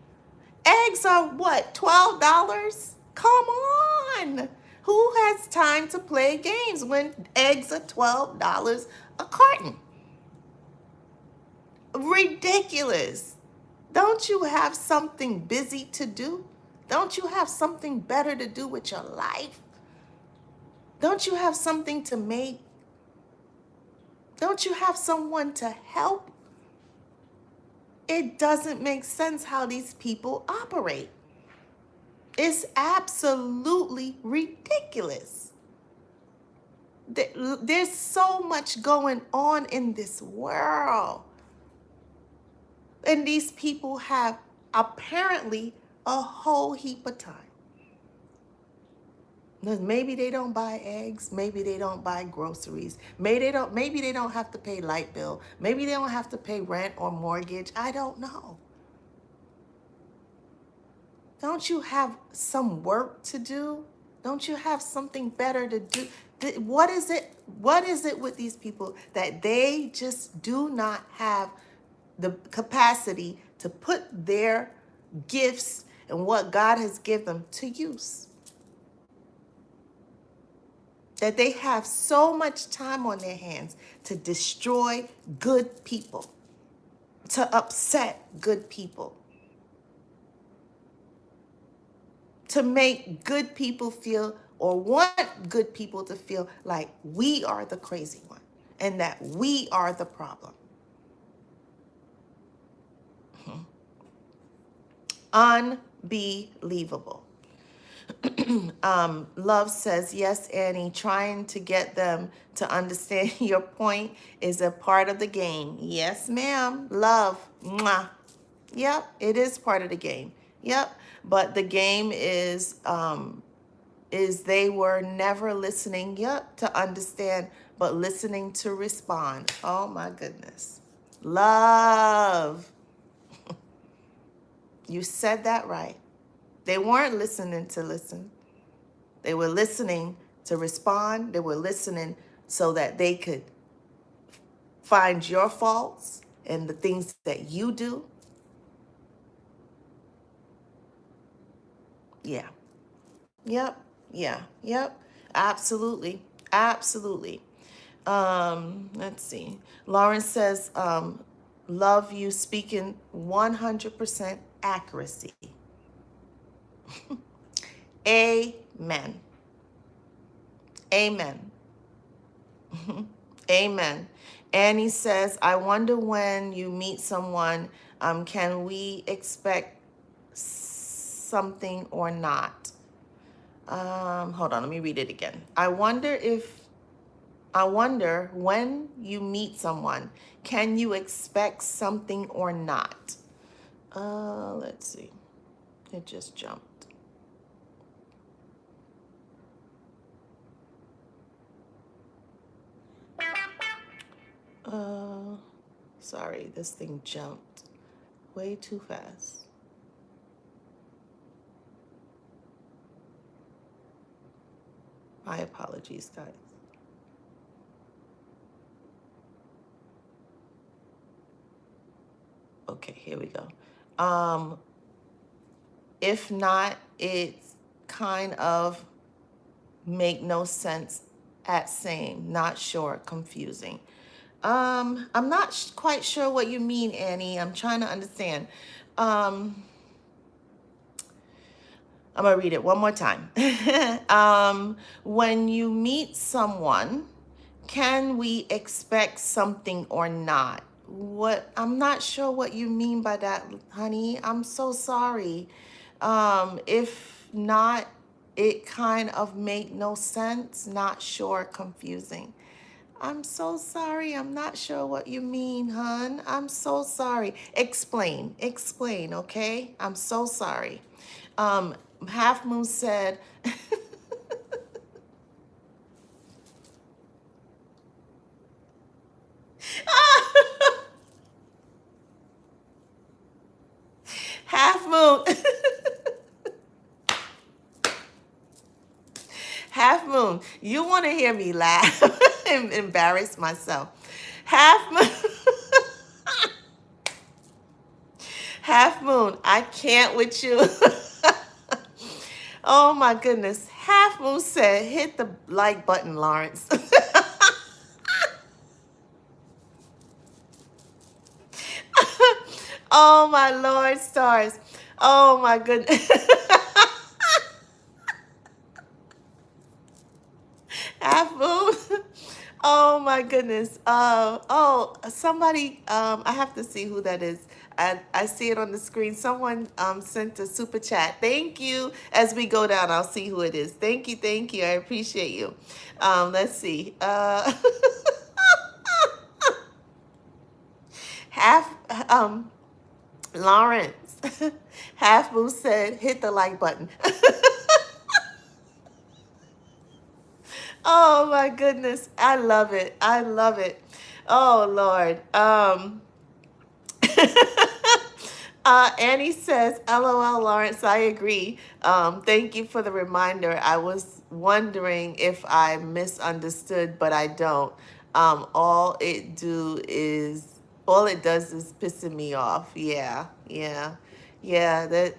Eggs are what, $12? Come on. Who has time to play games when eggs are $12 a carton? Ridiculous. Don't you have something busy to do? Don't you have something better to do with your life? Don't you have something to make? Don't you have someone to help? It doesn't make sense how these people operate. It's absolutely ridiculous. There's so much going on in this world. And these people have apparently a whole heap of time. Maybe they don't buy eggs. Maybe they don't buy groceries. Maybe they don't have to pay light bill. Maybe they don't have to pay rent or mortgage. I don't know. Don't you have some work to do? Don't you have something better to do? What is it with these people that they just do not have the capacity to put their gifts and what God has given them to use? That they have so much time on their hands to destroy good people, to upset good people, to make good people feel or want good people to feel like we are the crazy one and that we are the problem. Unbelievable. Love says, yes, Annie, trying to get them to understand your point is a part of the game. Yes, ma'am. Love. Mwah. Yep, it is part of the game. Yep. But the game is they were never listening, yep, to understand, but listening to respond. Oh my goodness. Love. You said that right. They weren't listening to listen. They were listening to respond. They were listening so that they could find your faults and the things that you do. Yeah. Yep. Yeah. Yep. Absolutely. Absolutely. Let's see. Lawrence says, love you speaking 100% accuracy. Amen. Amen. Amen. Annie says, I wonder when you meet someone, can we expect something or not. Hold on, let me read it again. I wonder when you meet someone, can you expect something or not? Let's see. It just jumped. Sorry, this thing jumped way too fast. My apologies, guys. Okay, here we go. If not, it's kind of make no sense at same, not sure, confusing. I'm not quite sure what you mean, Annie. I'm trying to understand. I'm gonna read it one more time. When you meet someone, can we expect something or not? What, I'm not sure what you mean by that, honey. I'm so sorry. If not, it kind of make no sense, not sure, confusing. I'm so sorry. I'm not sure what you mean, hon. I'm so sorry. Explain, okay? I'm so sorry. Half Moon said, Half Moon, Half Moon, you want to hear me laugh and embarrass myself. Half Moon, Half Moon, I can't with you. Oh my goodness. Half Moon said, hit the like button, Lawrence. Oh my Lord stars. Oh my goodness. Half Moon. Oh my goodness. Somebody, I have to see who that is. I see it on the screen. Someone sent a super chat. Thank you. As we go down, I'll see who it is. Thank you, thank you. I appreciate you. Let's see. Half Lawrence. Half Moon said, hit the like button. Oh my goodness. I love it. I love it. Oh Lord. Annie says, LOL, Lawrence, I agree. Thank you for the reminder. I was wondering if I misunderstood, but I don't. All it does is pissing me off. Yeah, yeah, yeah.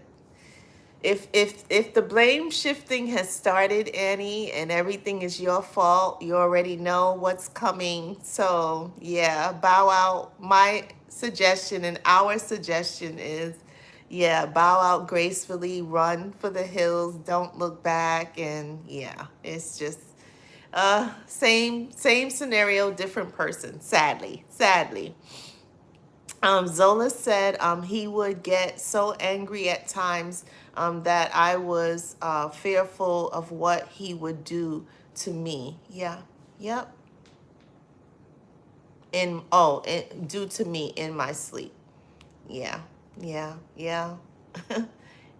If the blame shifting has started, Annie, and everything is your fault, you already know what's coming. So yeah, bow out. My suggestion and our suggestion is, yeah, bow out gracefully, run for the hills, don't look back, and yeah, it's just same scenario, different person. Sadly. Zola said he would get so angry at times that I was fearful of what he would do to me. Yeah, yep. Do to me in my sleep. Yeah, yeah.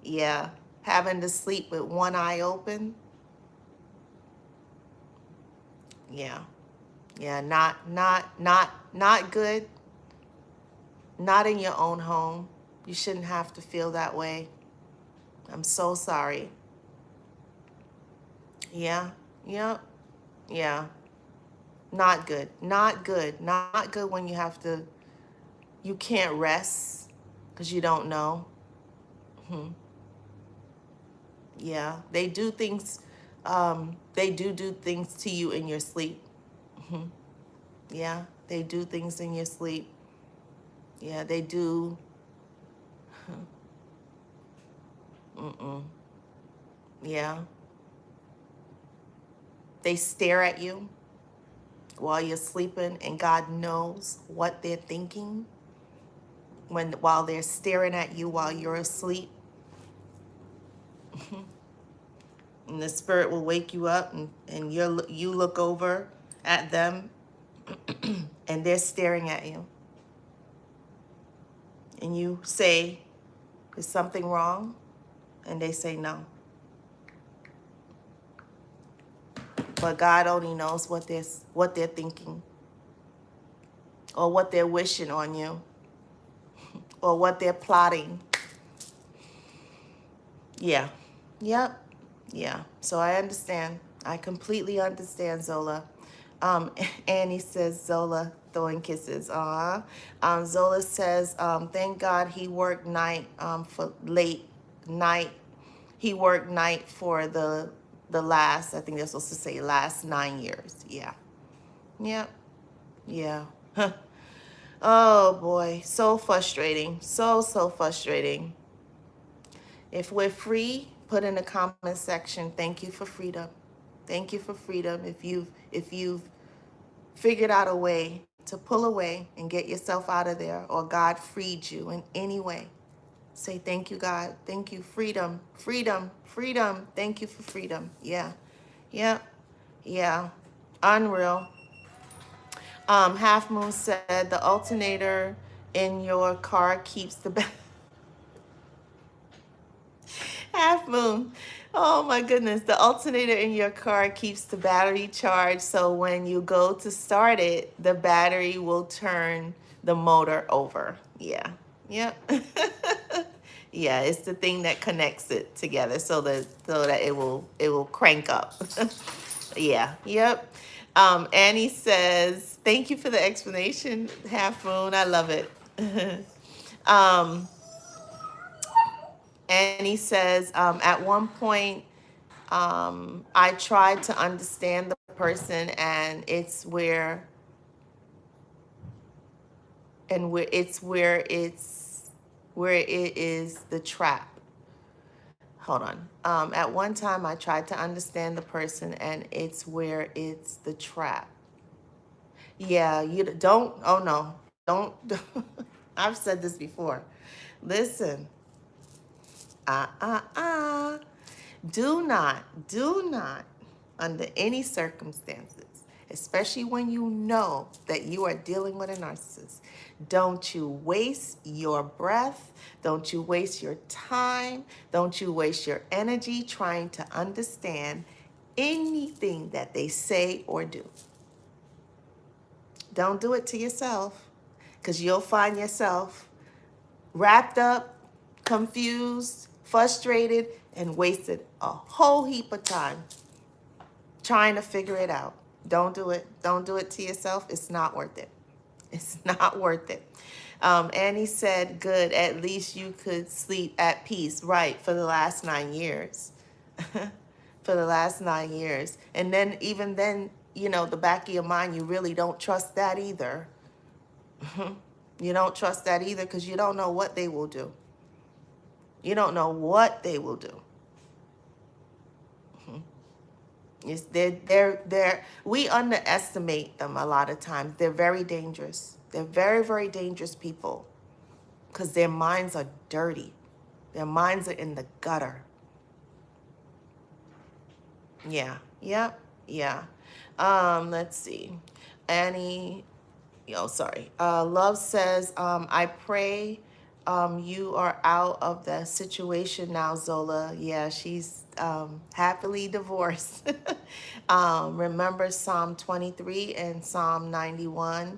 Yeah. Having to sleep with one eye open. Yeah, yeah. Not good. Not in your own home. You shouldn't have to feel that way. I'm so sorry. Yeah, yeah, yeah. Not good. Not good. Not good when you can't rest because you don't know. Hmm. Yeah, they do things, they do things to you in your sleep. Hmm. Yeah, they do things in your sleep. Yeah, they do. Mm-mm. Yeah, they stare at you while you're sleeping, and God knows what they're thinking while they're staring at you while you're asleep. And the spirit will wake you up, and you look over at them and they're staring at you. And you say, is something wrong? And they say no. But God only knows what they're thinking, or what they're wishing on you, or what they're plotting. Yeah. Yep. Yeah. So I understand. I completely understand, Zola. Annie says, Zola throwing kisses. Zola says, thank God he worked night for late night. He worked night for the last, I think they're supposed to say last 9 years. Yeah. Yep. Yeah. Oh boy. So frustrating. So frustrating. If we're free, put in the comment section, thank you for freedom. Thank you for freedom. If you've figured out a way to pull away and get yourself out of there, or God freed you in any way, say thank you, God. Thank you. Freedom. Freedom. Freedom. Thank you for freedom. Yeah. Yeah. Yeah. Unreal. Half Moon said the alternator in your car keeps the Half Moon. Oh my goodness. The alternator in your car keeps the battery charged. So when you go to start it, the battery will turn the motor over. Yeah. Yep. Yeah, it's the thing that connects it together so that it will crank up. Yeah. Yep. Annie says, thank you for the explanation, Half Moon. I love it. um, and he says, at one point, I tried to understand the person, and where it is the trap. Hold on. At one time, I tried to understand the person, and it's where it's the trap. Yeah, you don't. Oh no, don't. I've said this before. Listen. Uh, uh, uh. Do not, under any circumstances, especially when you know that you are dealing with a narcissist, don't you waste your breath, don't you waste your time, don't you waste your energy trying to understand anything that they say or do. Don't do it to yourself, because you'll find yourself wrapped up, confused, frustrated, and wasted a whole heap of time trying to figure it out. Don't do it. Don't do it to yourself. It's not worth it. It's not worth it. Annie said, good, at least you could sleep at peace. Right, for the last 9 years. For the last 9 years. And then, even then, the back of your mind, you really don't trust that either. You don't trust that either, because you don't know what they will do. You don't know what they will do. It's, we underestimate them a lot of times. They're very dangerous. They're very, very dangerous people, because their minds are dirty. Their minds are in the gutter. Yeah. Yep. Yeah. Let's see. Annie, sorry. Love says, I pray you are out of the situation now, Zola. Yeah, she's happily divorced. Remember Psalm 23 and Psalm 91.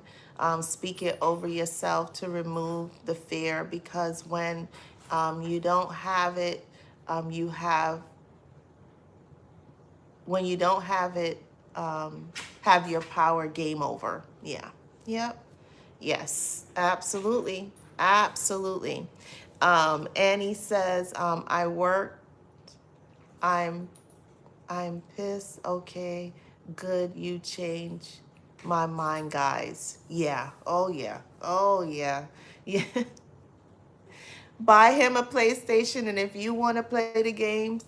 Speak it over yourself to remove the fear, because when you don't have it, when you don't have it, have your power, game over. Yeah. Yep. Yes, absolutely. Absolutely. Annie says, I work. I'm pissed. Okay, good. You change my mind, guys. Yeah. Oh yeah. Oh yeah. Yeah. Buy him a PlayStation, and if you want to play the games,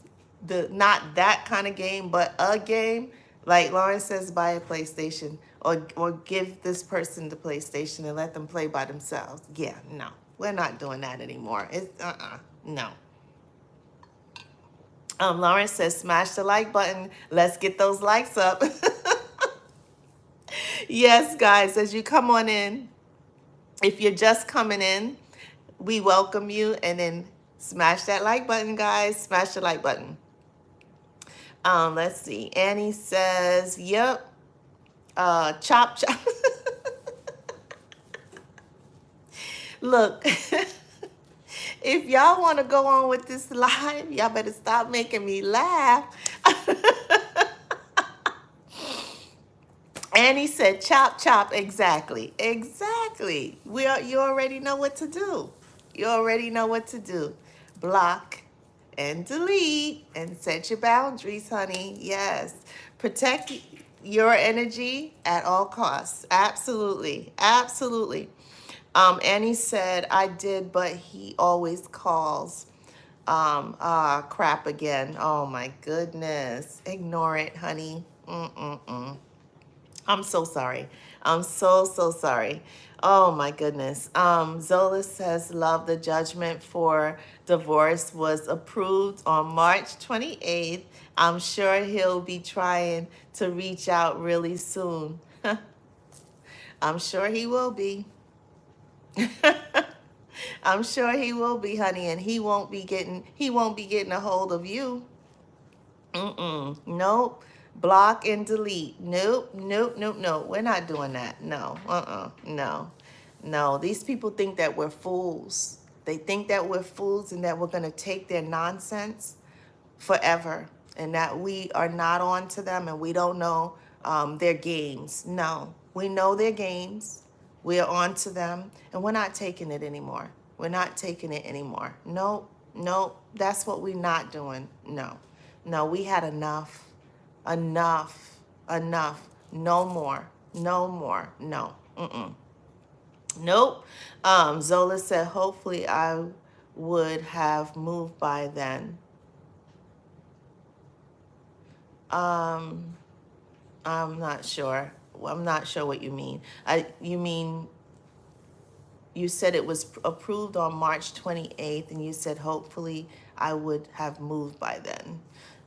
not that kind of game, but a game, like Lauren says, buy a PlayStation, or give this person the PlayStation and let them play by themselves. Yeah, no, we're not doing that anymore. It's no. Lawrence says, smash the like button. Let's get those likes up. Yes, guys, as you come on in, if you're just coming in, we welcome you. And then smash that like button, guys. Smash the like button. Let's see. Annie says, yep. Chop, chop. Look, if y'all want to go on with this live, y'all better stop making me laugh. Annie said, chop, chop. Exactly. Exactly. You already know what to do. You already know what to do. Block and delete and set your boundaries, honey. Yes. Protect your energy at all costs. Absolutely. Absolutely. Annie said, I did, but he always calls. Crap again. Oh my goodness. Ignore it, honey. Mm-mm-mm. I'm so sorry. I'm so sorry. Oh my goodness. Zola says, love the judgment for divorce was approved on March 28th. I'm sure he'll be trying to reach out really soon. I'm sure he will be. I'm sure he will be, honey, and he won't be getting a hold of you. Nope. Block and delete. Nope, nope, nope, nope. We're not doing that. No. No. No. These people think that we're fools. They think that we're fools and that we're going to take their nonsense forever and that we are not on to them and we don't know their games. No. We know their games. We are on to them and we're not taking it anymore. We're not taking it anymore. Nope. Nope. That's what we're not doing. No. No, we had enough. Enough. Enough. No more. No more. No. Nope. Zola said, hopefully I would have moved by then. I'm not sure. I'm not sure what you mean. You mean you said it was approved on March 28th and you said hopefully I would have moved by then.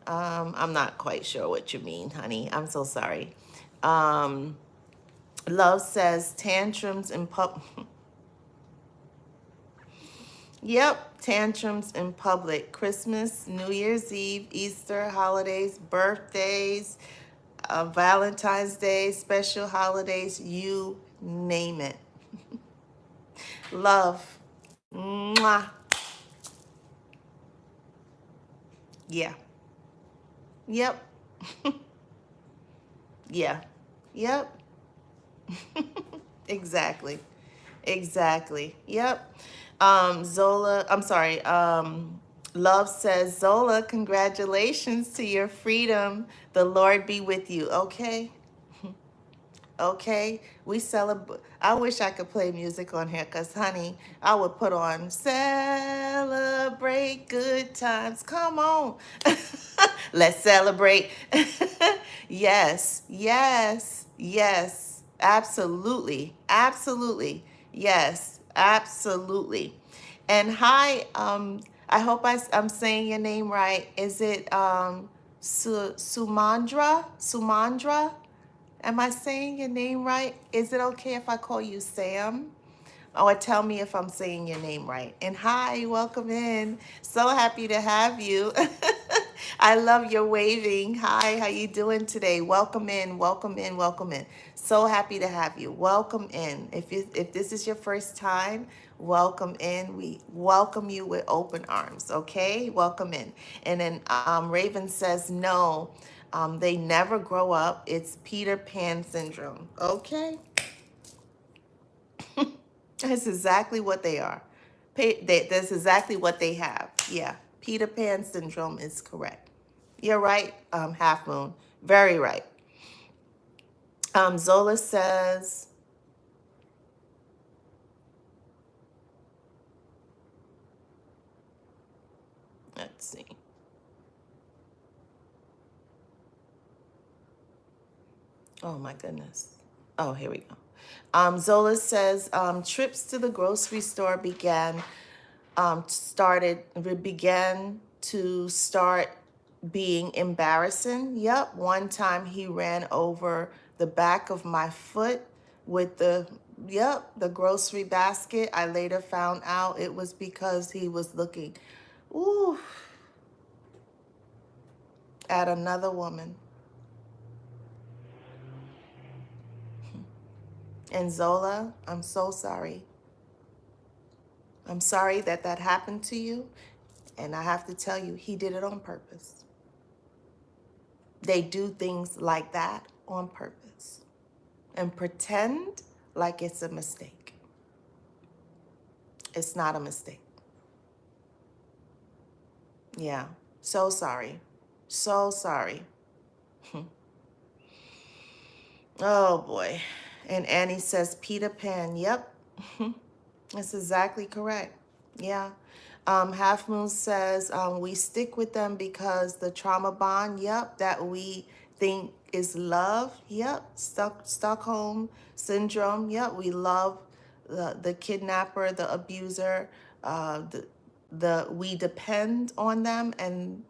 I'm not quite sure what you mean, honey. I'm so sorry. Love says tantrums in Yep, tantrums in public. Christmas, New Year's Eve, Easter, holidays, birthdays, Valentine's Day, special holidays, you name it. Love. Mwah. Yeah. Yep. Yeah. Yep. Exactly. Exactly. Yep. Zola, I'm sorry. Love says, Zola, congratulations to your freedom. The Lord be with you. Okay. Okay. We celebrate. I wish I could play music on here because, honey, I would put on celebrate good times. Come on. Let's celebrate. Yes. Yes. Yes. Absolutely. Absolutely. Yes. Absolutely. And hi, I hope I'm saying your name right. Is it Sumandra? Sumandra? Am I saying your name right? Is it okay if I call you Sam? Or tell me if I'm saying your name right. And hi, welcome in. So happy to have you. I love your waving. Hi, how you doing today? Welcome in, welcome in, welcome in. So happy to have you. Welcome in. If this is your first time, welcome in. We welcome you with open arms, okay? Welcome in. And then Raven says, no, they never grow up. It's Peter Pan syndrome, okay? That's exactly what they are. That's exactly what they have. Yeah, Peter Pan syndrome is correct. You're right, Half Moon. Very right. Zola says, let's see. Oh my goodness. Oh, here we go. Zola says, trips to the grocery store began to start being embarrassing. Yep, one time he ran over the back of my foot with the grocery basket. I later found out it was because he was looking, ooh, at another woman. And Zola, I'm so sorry. I'm sorry that that happened to you. And I have to tell you, he did it on purpose. They do things like that on purpose and pretend like it's a mistake. It's not a mistake. Yeah. So sorry. So sorry. Oh boy. And Annie says Peter Pan. Yep. That's exactly correct. Yeah. Half Moon says we stick with them because the trauma bond, yep, that we think is love. Yep. Stockholm syndrome. Yep. We love the kidnapper, the abuser, we depend on them and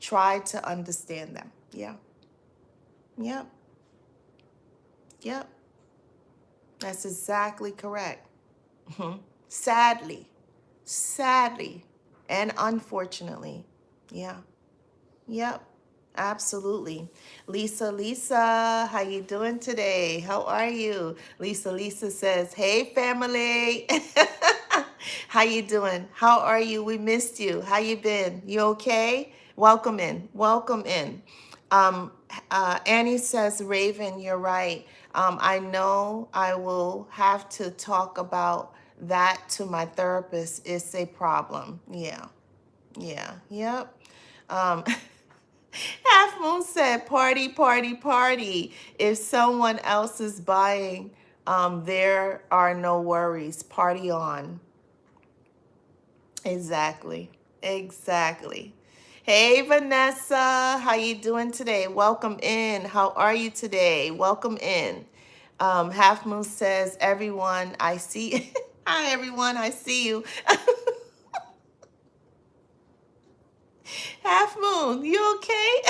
try to understand them. Yeah. Yep. Yep. That's exactly correct. Sadly. Sadly and unfortunately. Yeah. Yep. Absolutely. Lisa, how you doing today? How are you? Lisa says, "Hey family." How you doing? How are you? We missed you. How you been? You okay? Welcome in. Welcome in. Um, Annie says, "Raven, you're right. I know I will have to talk about that to my therapist. It's a problem." Yeah. Yeah. Yep. Um, Half Moon said, "Party, party, party. If someone else is buying, there are no worries. Party on." Exactly. Exactly. Hey Vanessa, how you doing today? Welcome in. How are you today? Welcome in. Half Moon says, "Everyone, I see." Hi everyone, I see you. Half Moon, you okay?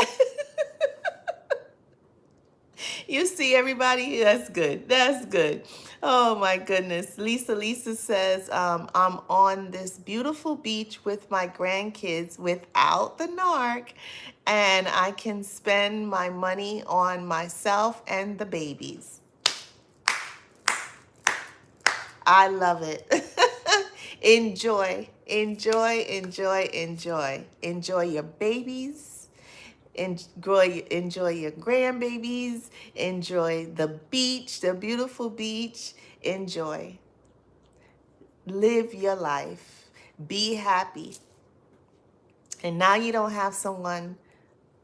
You see everybody? That's good. That's good. Oh my goodness. Lisa says, "I'm on this beautiful beach with my grandkids without the narc, and I can spend my money on myself and the babies." I love it. Enjoy, enjoy, enjoy, enjoy. Enjoy your babies. Enjoy your grandbabies. Enjoy the beach, the beautiful beach. Enjoy. Live your life. Be happy. And now you don't have someone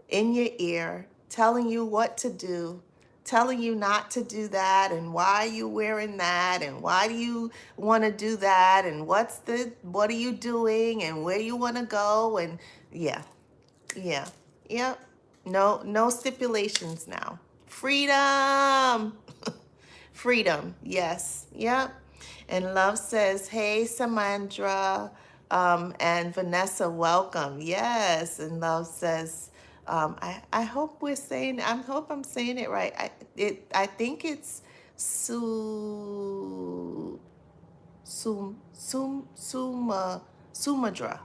in your ear telling you what to do, telling you not to do that, and why are you wearing that, and why do you want to do that, and what are you doing, and where you want to go, and yeah, yeah, yep. No stipulations now. Freedom. Freedom. Yes. Yep. And Love says, "Hey, Samandra, and Vanessa, welcome." Yes. And Love says, I hope I hope I'm saying it right. I think it's Su Sumadra. Sumadra.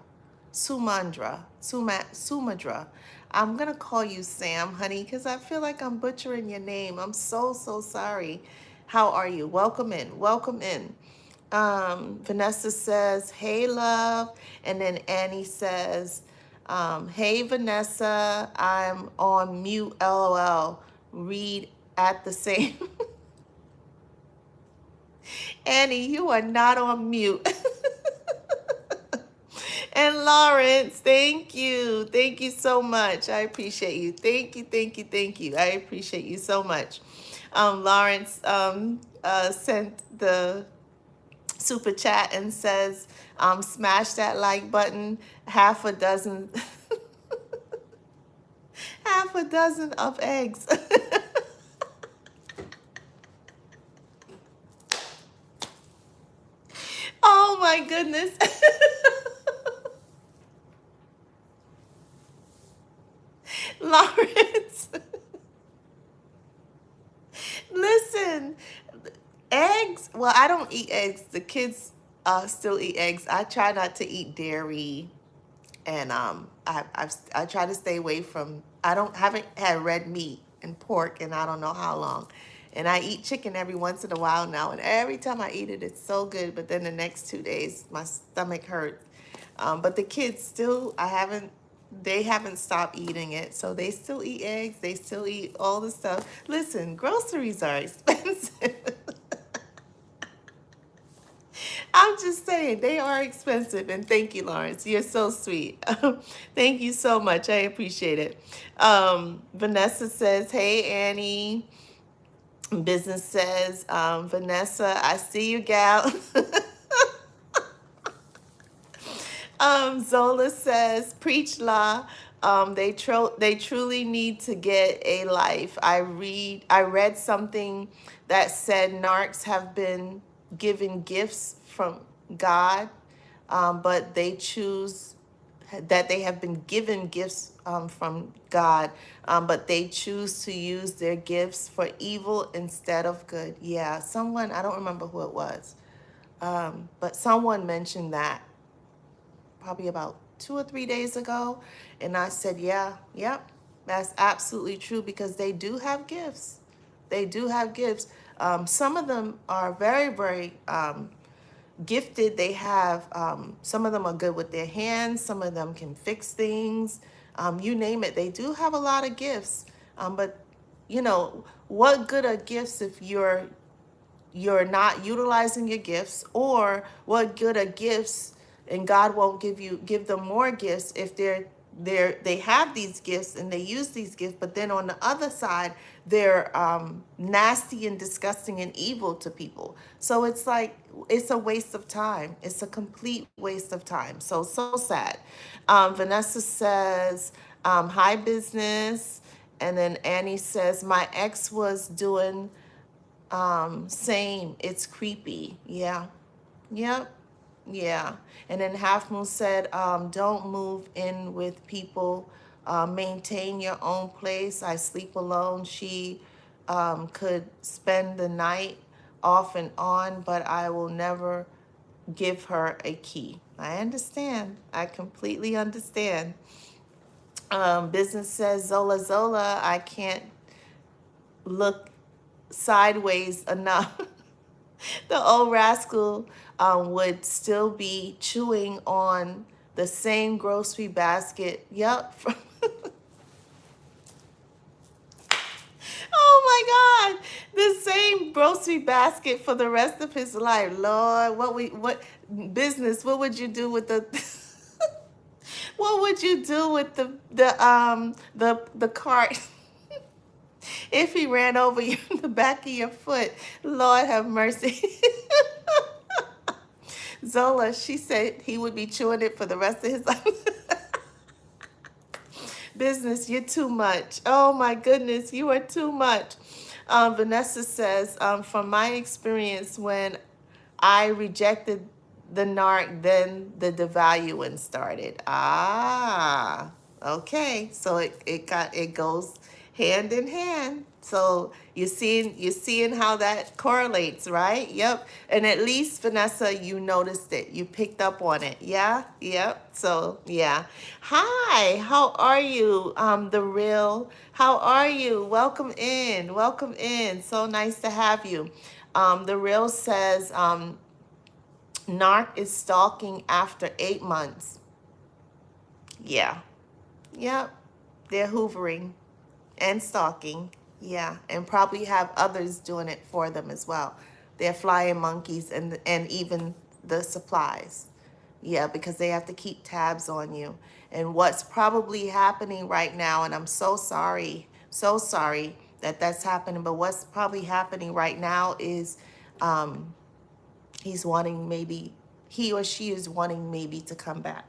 I'm gonna call you Sam, honey, because I feel like I'm butchering your name. I'm so sorry. How are you? Welcome in. Welcome in. Vanessa says, "Hey, love," and then Annie says, "Hey, Vanessa, I'm on mute. LOL. Read at the same." Annie, you are not on mute. And Lawrence, thank you. Thank you so much. I appreciate you. Thank you, thank you, thank you. I appreciate you so much. Lawrence sent the super chat and says, "Smash that like button. Half a dozen, half a dozen of eggs." Oh my goodness. well, I don't eat eggs. The kids still eat eggs. I try not to eat dairy, and I try to stay away from. I don't haven't had red meat and pork, and I don't know how long. And I eat chicken every once in a while now, and every time I eat it, it's so good. But then the next 2 days, my stomach hurts. But the kids still, they haven't stopped eating it, so they still eat eggs. They still eat all the stuff. Listen, groceries are expensive. I'm just saying they are expensive. And thank you, Lawrence. You're so sweet. Thank you so much. I appreciate it. Vanessa says, "Hey, Annie." Business says, "Vanessa, I see you, gal." Zola says, "Preach law. They truly need to get a life." I read something that said narcs have been given gifts from God, but they choose that they have been given gifts from God, but they choose to use their gifts for evil instead of good. Yeah, someone, I don't remember who it was, but someone mentioned that probably about 2 or 3 days ago. And I said, yeah, yep, that's absolutely true, because they do have gifts. They do have gifts. Some of them are very, very gifted. They have, some of them are good with their hands. Some of them can fix things. You name it. They do have a lot of gifts. But, what good are gifts if you're not utilizing your gifts? Or what good are gifts and God won't give them more gifts if they have these gifts and they use these gifts, but then on the other side they're nasty and disgusting and evil to people. So it's like, it's a waste of time. It's a complete waste of time. So sad. Vanessa says, "Hi, business." And then Annie says, "My ex was doing same. It's creepy." Yeah. Yep. Yeah. And then Half Moon said, "Don't move in with people. Maintain your own place. I sleep alone." She could spend the night off and on, but I will never give her a key. I understand. I completely understand. Business says, Zola, I can't look sideways enough." The old rascal would still be chewing on the same grocery basket. Yep. Oh my God. The same grocery basket for the rest of his life. Lord, what business, what would you do with the what would you do with the cart if he ran over you in the back of your foot? Lord have mercy. Zola, she said he would be chewing it for the rest of his life. Business, you're too much. Oh my goodness, you are too much. Vanessa says, "From my experience, when I rejected the narc, then the devaluing started." Ah, okay. So it goes hand in hand. So you're seeing how that correlates, right? Yep. And at least, Vanessa, you noticed it. You picked up on it. Yeah. Yep. So yeah. Hi. How are you? The real. How are you? Welcome in. Welcome in. So nice to have you. The real says, "Narc is stalking after 8 months." Yeah. Yep. They're hoovering and stalking. Yeah. And probably have others doing it for them as well. They're flying monkeys and even the supplies. Yeah, because they have to keep tabs on you. And what's probably happening right now, and I'm so sorry that that's happening, but what's probably happening right now is he's wanting maybe, he or she is wanting maybe to come back.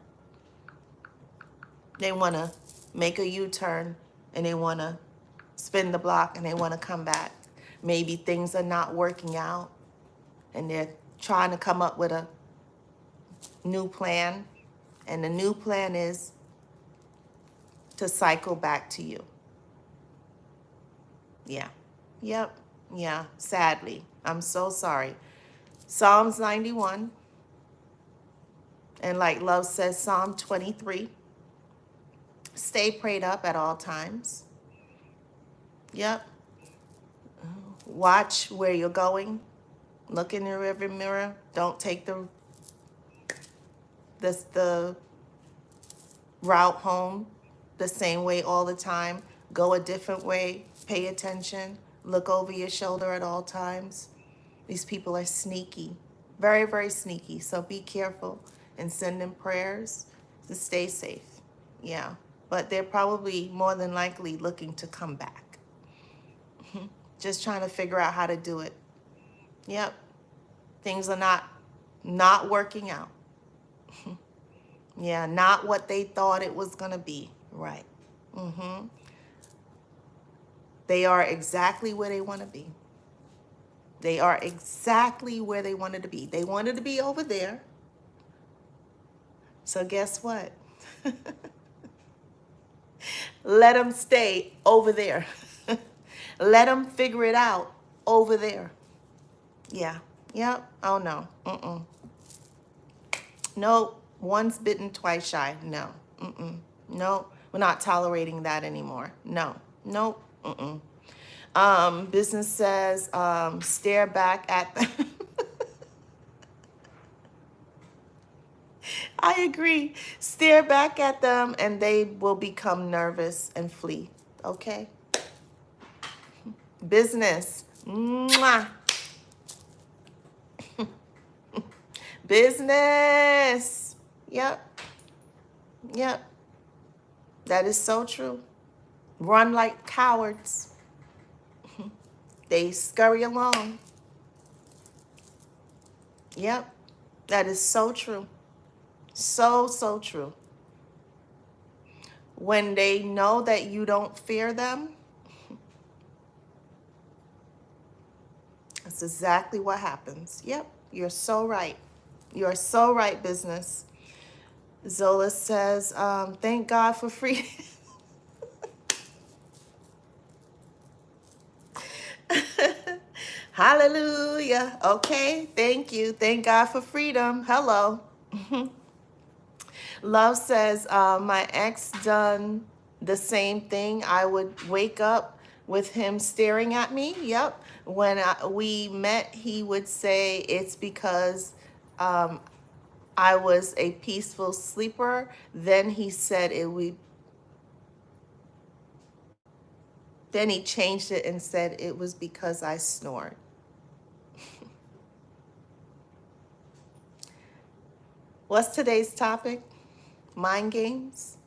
They want to make a U-turn and they want to spin the block and they want to come back. Maybe things are not working out and they're trying to come up with a new plan. And the new plan is to cycle back to you. Yeah. Yep. Yeah. Sadly. I'm so sorry. Psalms 91. And like Love says, Psalm 23. Stay prayed up at all times. Yep. Watch where you're going. Look in your rearview mirror. Don't take the route home the same way all the time. Go a different way. Pay attention. Look over your shoulder at all times. These people are sneaky. Very, very sneaky. So be careful and send them prayers to stay safe. Yeah. But they're probably more than likely looking to come back. Just trying to figure out how to do it. Yep. Things are not working out. Yeah, not what they thought it was going to be. Right. They are exactly where they want to be. They are exactly where they wanted to be. They wanted to be over there. So guess what? Let them stay over there. Let them figure it out over there. Yeah. Yep. Oh, no. Nope. Once bitten, twice shy. No. Nope. We're not tolerating that anymore. No. Nope. Business says, stare back at them. I agree. Stare back at them and they will become nervous and flee. Okay? Business. Mwah. Business. Yep. Yep. That is so true. Run like cowards. They scurry along. Yep. That is so true. So, so true. When they know that you don't fear them, that's exactly what happens. Yep. You're so right. You're so right, business. Zola says, thank God for freedom. Hallelujah. Okay. Thank you. Thank God for freedom. Hello. Love says, my ex done the same thing. I would wake up with him staring at me. Yep. When we met, he would say it's because I was a peaceful sleeper. Then he said then he changed it and said it was because I snored. What's today's topic? Mind games?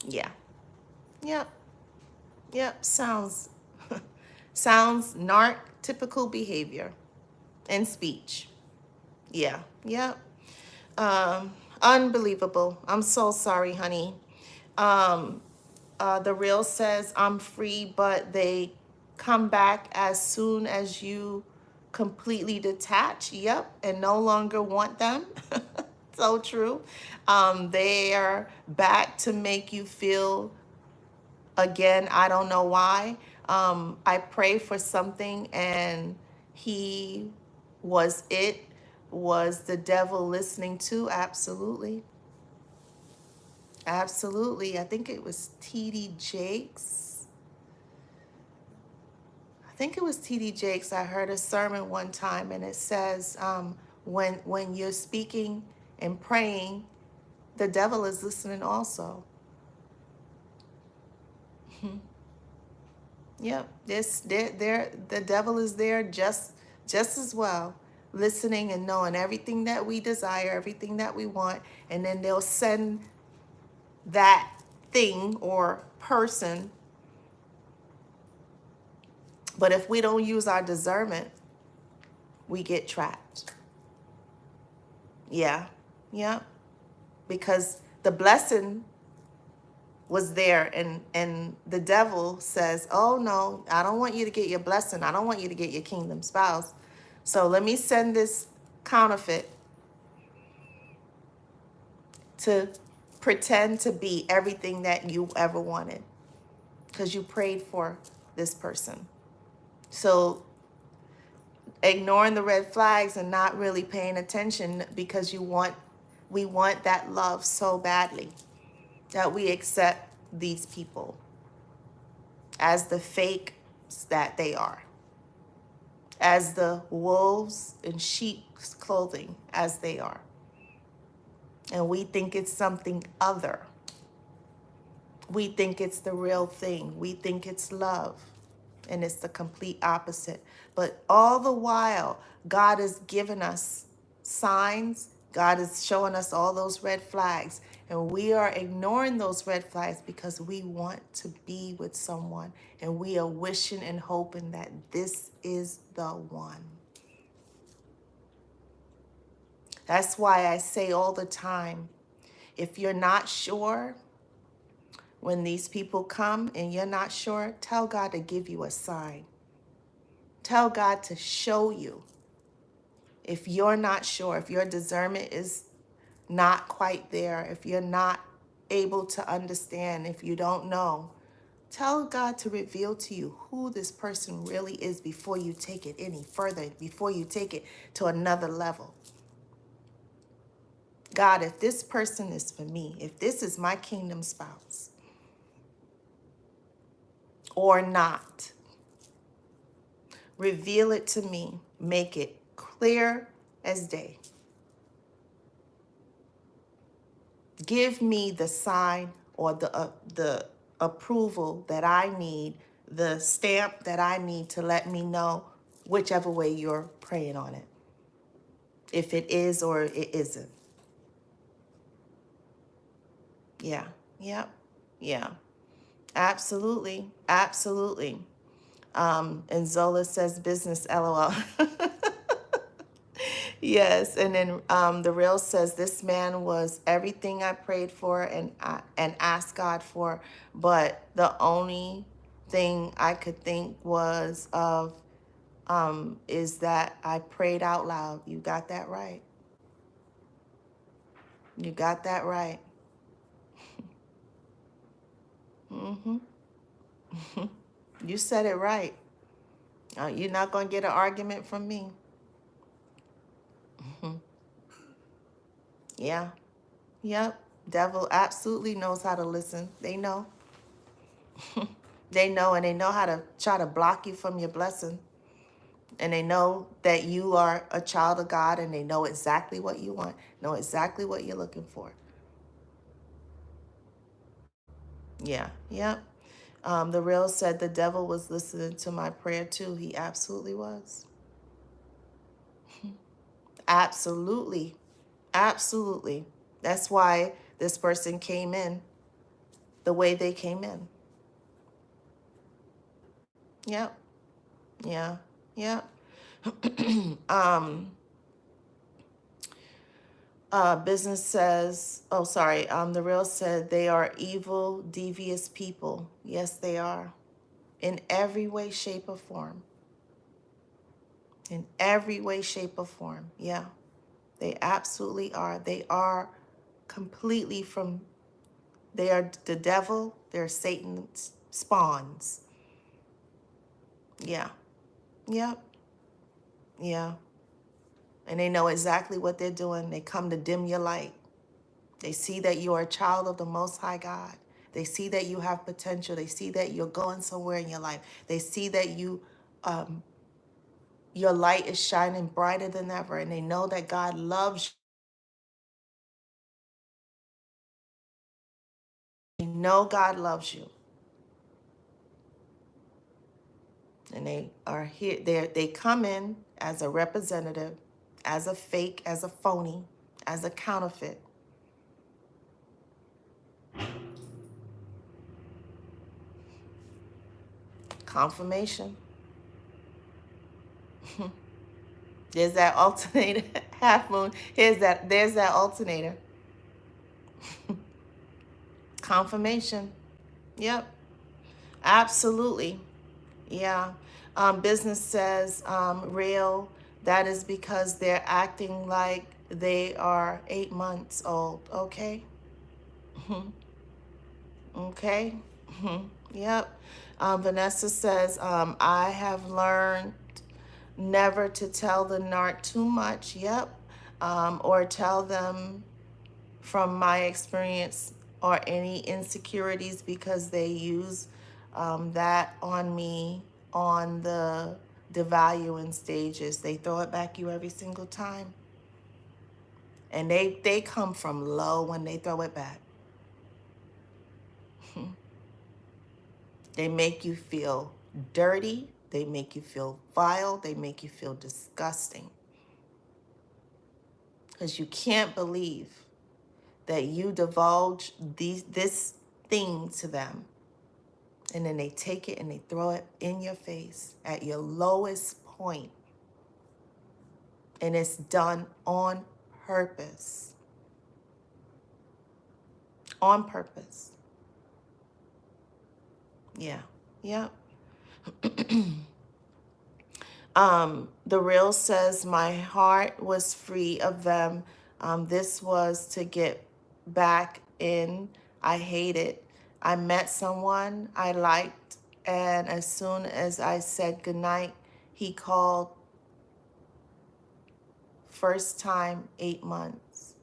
Yeah. Yep. Yep. Sounds narc typical behavior and speech. Yeah. Yep. Unbelievable. I'm so sorry, honey. The Real says, I'm free, but they come back as soon as you completely detach. Yep. And no longer want them. So true. They are back to make you feel, again, I don't know why. I pray for something and was the devil listening to? Absolutely. Absolutely. I think it was T.D. Jakes. I heard a sermon one time and it says, when you're speaking and praying, the devil is listening also. Yep. The devil is there just as well, listening and knowing everything that we desire, everything that we want, and then they'll send that thing or person. But if we don't use our discernment, we get trapped. Yeah. Yeah. Because the blessing was there and the devil says, oh no, I don't want you to get your blessing. I don't want you to get your kingdom spouse. So let me send this counterfeit to pretend to be everything that you ever wanted because you prayed for this person. So ignoring the red flags and not really paying attention because we want that love so badly that we accept these people as the fakes that they are, as the wolves in sheep's clothing as they are. And we think it's something other. We think it's the real thing. We think it's love. And it's the complete opposite. But all the while, God is giving us signs. God is showing us all those red flags. And we are ignoring those red flags because we want to be with someone. And we are wishing and hoping that this is the one. That's why I say all the time, if you're not sure, when these people come and you're not sure, tell God to give you a sign. Tell God to show you. If you're not sure, if your discernment is not quite there, if you're not able to understand, if you don't know, tell God to reveal to you who this person really is before you take it any further, before you take it to another level. God, if this person is for me, if this is my kingdom spouse or not, reveal it to me. Make it clear as day. Give me the sign or the approval that I need, the stamp that I need to let me know whichever way you're praying on it. If it is or it isn't. Yeah, yep, yeah. Absolutely, absolutely. And Zola says business, LOL. Yes, and then the real says this man was everything I prayed for and asked God for, but the only thing I could think was of is that I prayed out loud. You got that right. You got that right. Mm-hmm. You said it right. You're not gonna get an argument from me. Mm-hmm. Yeah. Yep. Devil absolutely knows how to listen. They know. They know, and they know how to try to block you from your blessing. And they know that you are a child of God, and they know exactly what you want, know exactly what you're looking for. Yeah, yep. The real said the devil was listening to my prayer too. He absolutely was. Absolutely. Absolutely. That's why this person came in the way they came in. Yep. Yeah. Yep. um Business says, oh, sorry, the real said they are evil, devious people. Yes, they are. In every way, shape, or form. In every way, shape, or form. Yeah, they absolutely are. They are completely from, they are the devil, they're Satan's spawns. Yeah, yep, yeah. And they know exactly what they're doing. They come to dim your light. They see that you are a child of the Most High God. They see that you have potential. They see that you're going somewhere in your life. They see that your light is shining brighter than ever. And they know that God loves you. They know God loves you. And they are here. They come in as a representative, as a fake, as a phony, as a counterfeit. Confirmation. There's that alternator, half moon. There's that alternator. Confirmation. Yep. Absolutely. Yeah. Business says real. That is because they're acting like they are 8 months old. Okay. Okay. Yep. Vanessa says I have learned never to tell the narc too much, yep, or tell them from my experience or any insecurities, because they use that on me on the devaluing stages. They throw it back you every single time. And they come from low when they throw it back. They make you feel dirty. They make you feel vile. They make you feel disgusting. Because you can't believe that you divulge this thing to them. And then they take it and they throw it in your face at your lowest point. And it's done on purpose. On purpose. Yeah. Yep. The Real says, my heart was free of them. This was to get back in. I hate it. I met someone I liked, and as soon as I said goodnight, he called. First time, 8 months.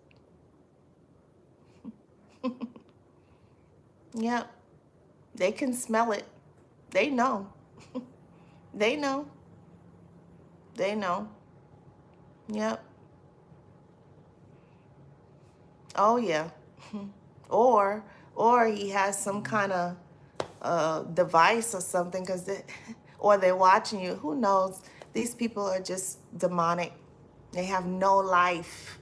Yep. They can smell it. They know. They know. They know. Yep. Oh, yeah. Or he has some kind of device or something, or they're watching you. Who knows? These people are just demonic. They have no life.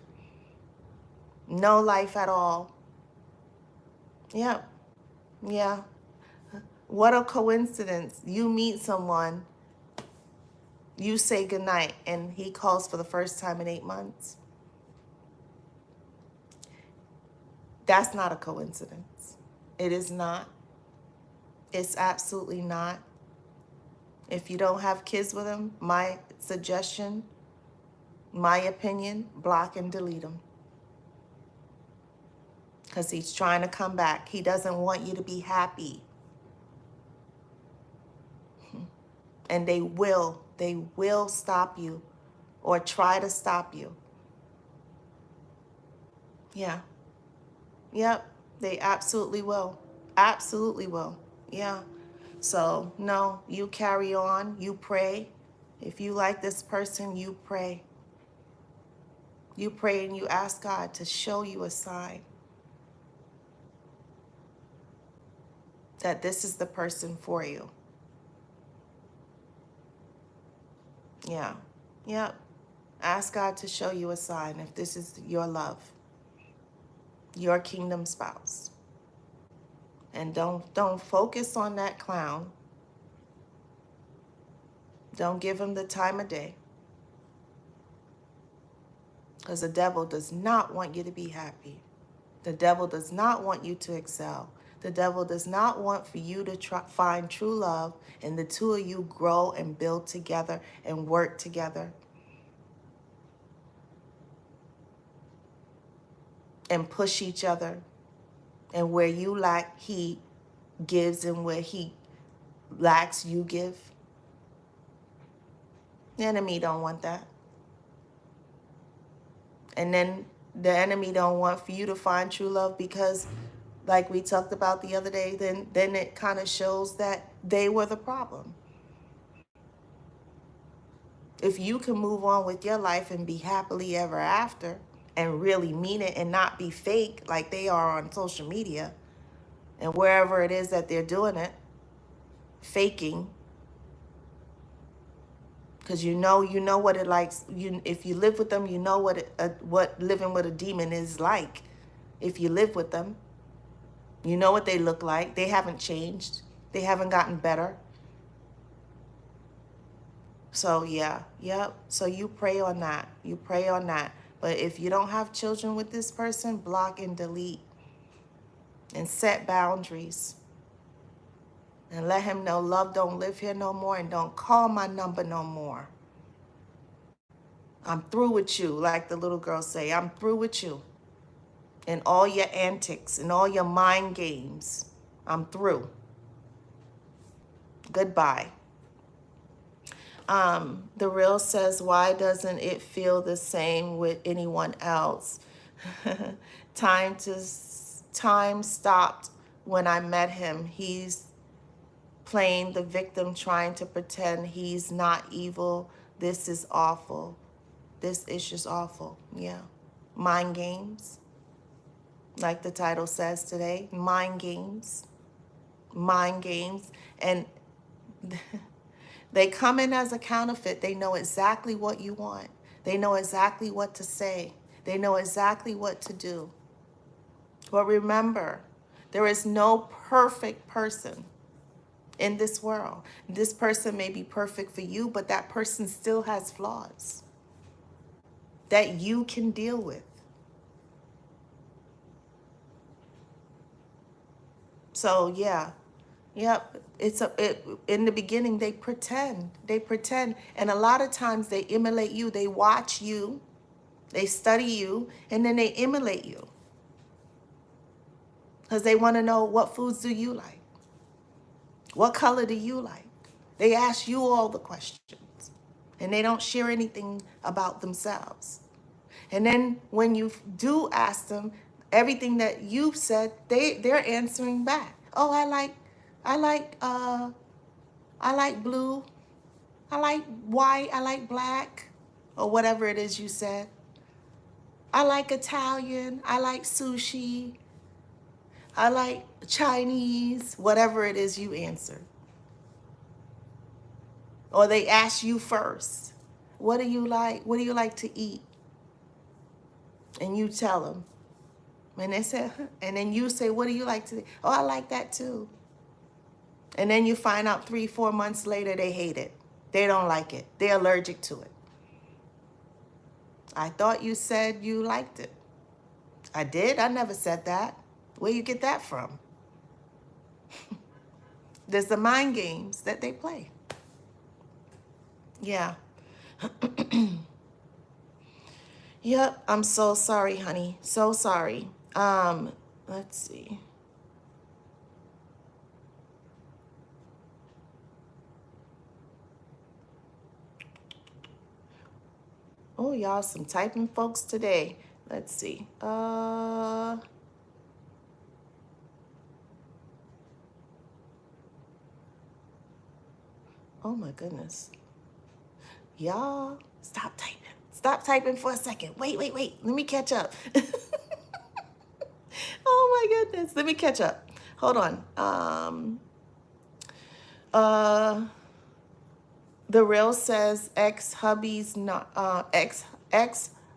No life at all. Yep. Yeah. What a coincidence. You meet someone, you say goodnight, and he calls for the first time in 8 months. That's not a coincidence. It is not. It's absolutely not. If you don't have kids with him, my suggestion, my opinion, block and delete him. Because he's trying to come back. He doesn't want you to be happy. And they will stop you or try to stop you. Yeah. Yep. They absolutely will. Absolutely will. Yeah. So, no, you carry on. You pray. If you like this person, you pray. You pray and you ask God to show you a sign that this is the person for you. Yeah. Yep. Ask God to show you a sign if this is your love, your kingdom spouse. And don't focus on that clown. Don't give him the time of day. Because the devil does not want you to be happy. The devil does not want you to excel. The devil does not want for you to find true love and the two of you grow and build together and work together. And push each other. And where you lack, he gives, and where he lacks, you give. The enemy don't want that. And then the enemy don't want for you to find true love, because like we talked about the other day, then it kind of shows that they were the problem. If you can move on with your life and be happily ever after and really mean it and not be fake like they are on social media and wherever it is that they're doing it, faking, because you know what it likes. If you live with them, you know what living with a demon is like. If you live with them, you know what they look like. They haven't changed. They haven't gotten better. So yeah, yep. So you pray on that. You pray on that. But if you don't have children with this person, block and delete. And set boundaries. And let him know love don't live here no more, and don't call my number no more. I'm through with you, like the little girl say. I'm through with you. And all your antics and all your mind games. I'm through. Goodbye. The real says, why doesn't it feel the same with anyone else? time to Time stopped when I met him. He's playing the victim, trying to pretend he's not evil. This is awful. This is just awful. Yeah. Mind games, like the title says today. Mind games. Mind games. And they come in as a counterfeit. They know exactly what you want. They know exactly what to say. They know exactly what to do. But remember, there is no perfect person in this world. This person may be perfect for you, but that person still has flaws that you can deal with. So yeah, yep. In the beginning, they pretend, and a lot of times they emulate you. They watch you, they study you, and then they emulate you because they want to know, what foods do you like? What color do you like? They ask you all the questions, and they don't share anything about themselves. And then when you do ask them everything that you've said, they're answering back. Oh, I like I like blue, I like white, I like black, or whatever it is you said. I like Italian, I like sushi, I like Chinese, whatever it is you answer. Or they ask you first, what do you like? What do you like to eat? And you tell them. And they say, and then you say, what do you like to eat? Oh, I like that too. And then you find out 3-4 months later, they hate it. They don't like it. They're allergic to it. I thought you said you liked it. I did? I never said that. Where you get that from? There's the mind games that they play. Yeah. Yep, I'm so sorry, honey. So sorry. Let's see. Oh, y'all, some typing folks today. Let's see. Oh my goodness. Y'all, stop typing. Stop typing for a second. Wait. Let me catch up. Oh my goodness. Let me catch up. Hold on. The real says ex hubby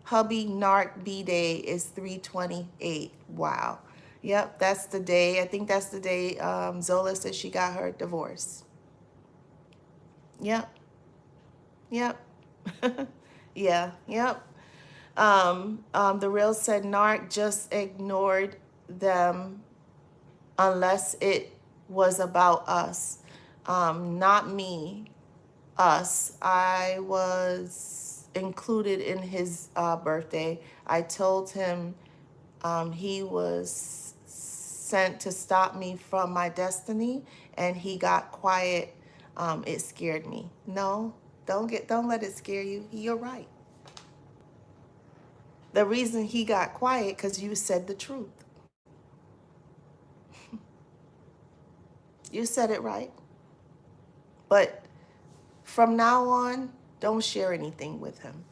narc B day is 3/28. Wow. Yep, that's the day. I think that's the day Zola said she got her divorce. Yep. Yep. Yeah. Yep. The real said narc just ignored them unless it was about us. Not me. Us. I was included in his birthday. I told him he was sent to stop me from my destiny, and he got quiet. It scared me. No, don't let it scare you. You're right. The reason he got quiet because you said the truth. You said it right. But from now on, don't share anything with him.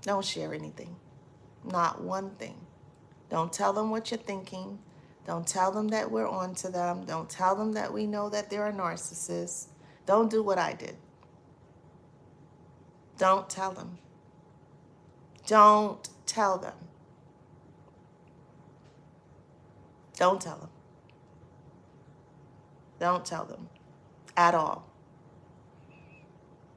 Don't share anything. Not one thing. Don't tell them what you're thinking. Don't tell them that we're on to them. Don't tell them that we know that they're a narcissist. Don't do what I did. Don't tell them. Don't tell them. Don't tell them. Don't tell them at all.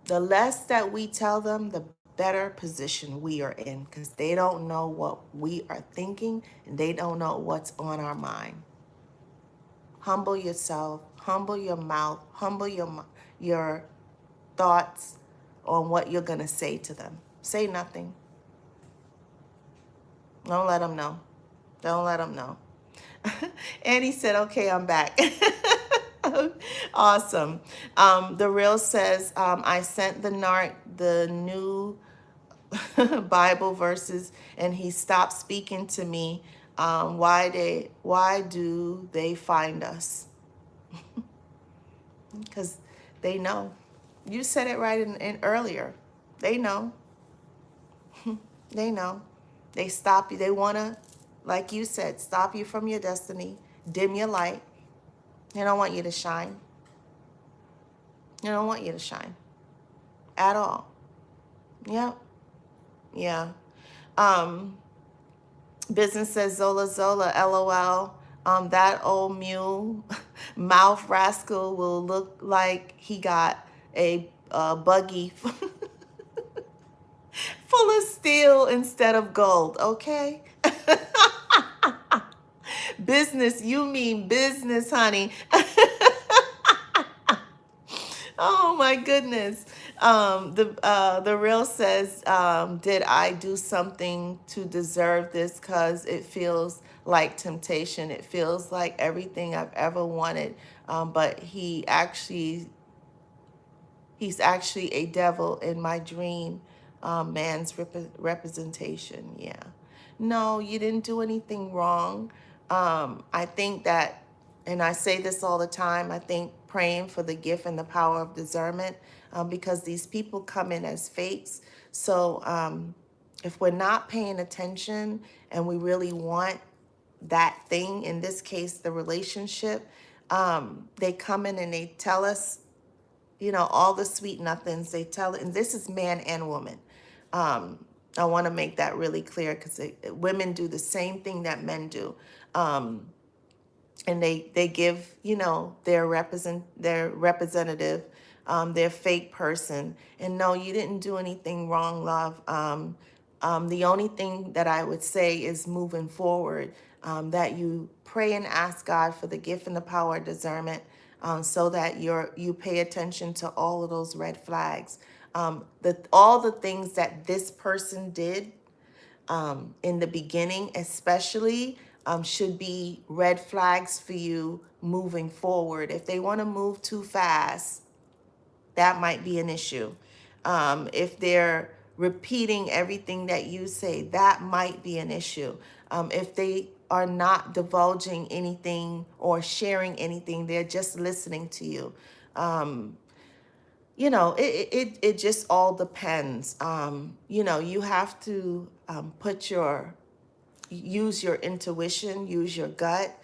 The less that we tell them, the better position we are in, because they don't know what we are thinking and they don't know what's on our mind. Humble yourself, humble your mouth, humble your thoughts on what you're going to say to them. Say nothing. Don't let them know. Don't let them know. Annie said, okay, I'm back. Awesome. The real says, I sent the new Bible verses, and he stopped speaking to me. Why do they find us? Because they know. You said it right in earlier. They know. They know. They stop you. They want to, like you said, stop you from your destiny, dim your light. They don't want you to shine. They don't want you to shine at all. Yep. Yeah. Um, Business says Zola Zola, LOL. That old mule mouth rascal will look like he got a buggy full of steel instead of gold, okay? Business, you mean business, honey. Oh my goodness. The real says, did I do something to deserve this? Because it feels like temptation. It feels like everything I've ever wanted. But he's actually a devil in my dream, man's representation. Yeah. No, you didn't do anything wrong. I think that, and I say this all the time, I think praying for the gift and the power of discernment, because these people come in as fakes. So if we're not paying attention and we really want that thing, in this case, the relationship, they come in and they tell us, all the sweet nothings. They tell it, and this is man and woman. I want to make that really clear, because women do the same thing that men do. And they give, their representative, their fake person. And no, you didn't do anything wrong, love. The only thing that I would say is moving forward, that you pray and ask God for the gift and the power of discernment, so that you pay attention to all of those red flags. All the things that this person did, in the beginning especially, should be red flags for you moving forward. If they want to move too fast, that might be an issue. If they're repeating everything that you say, that might be an issue. If they are not divulging anything or sharing anything, they're just listening to you. It just all depends. You have to use your intuition, use your gut,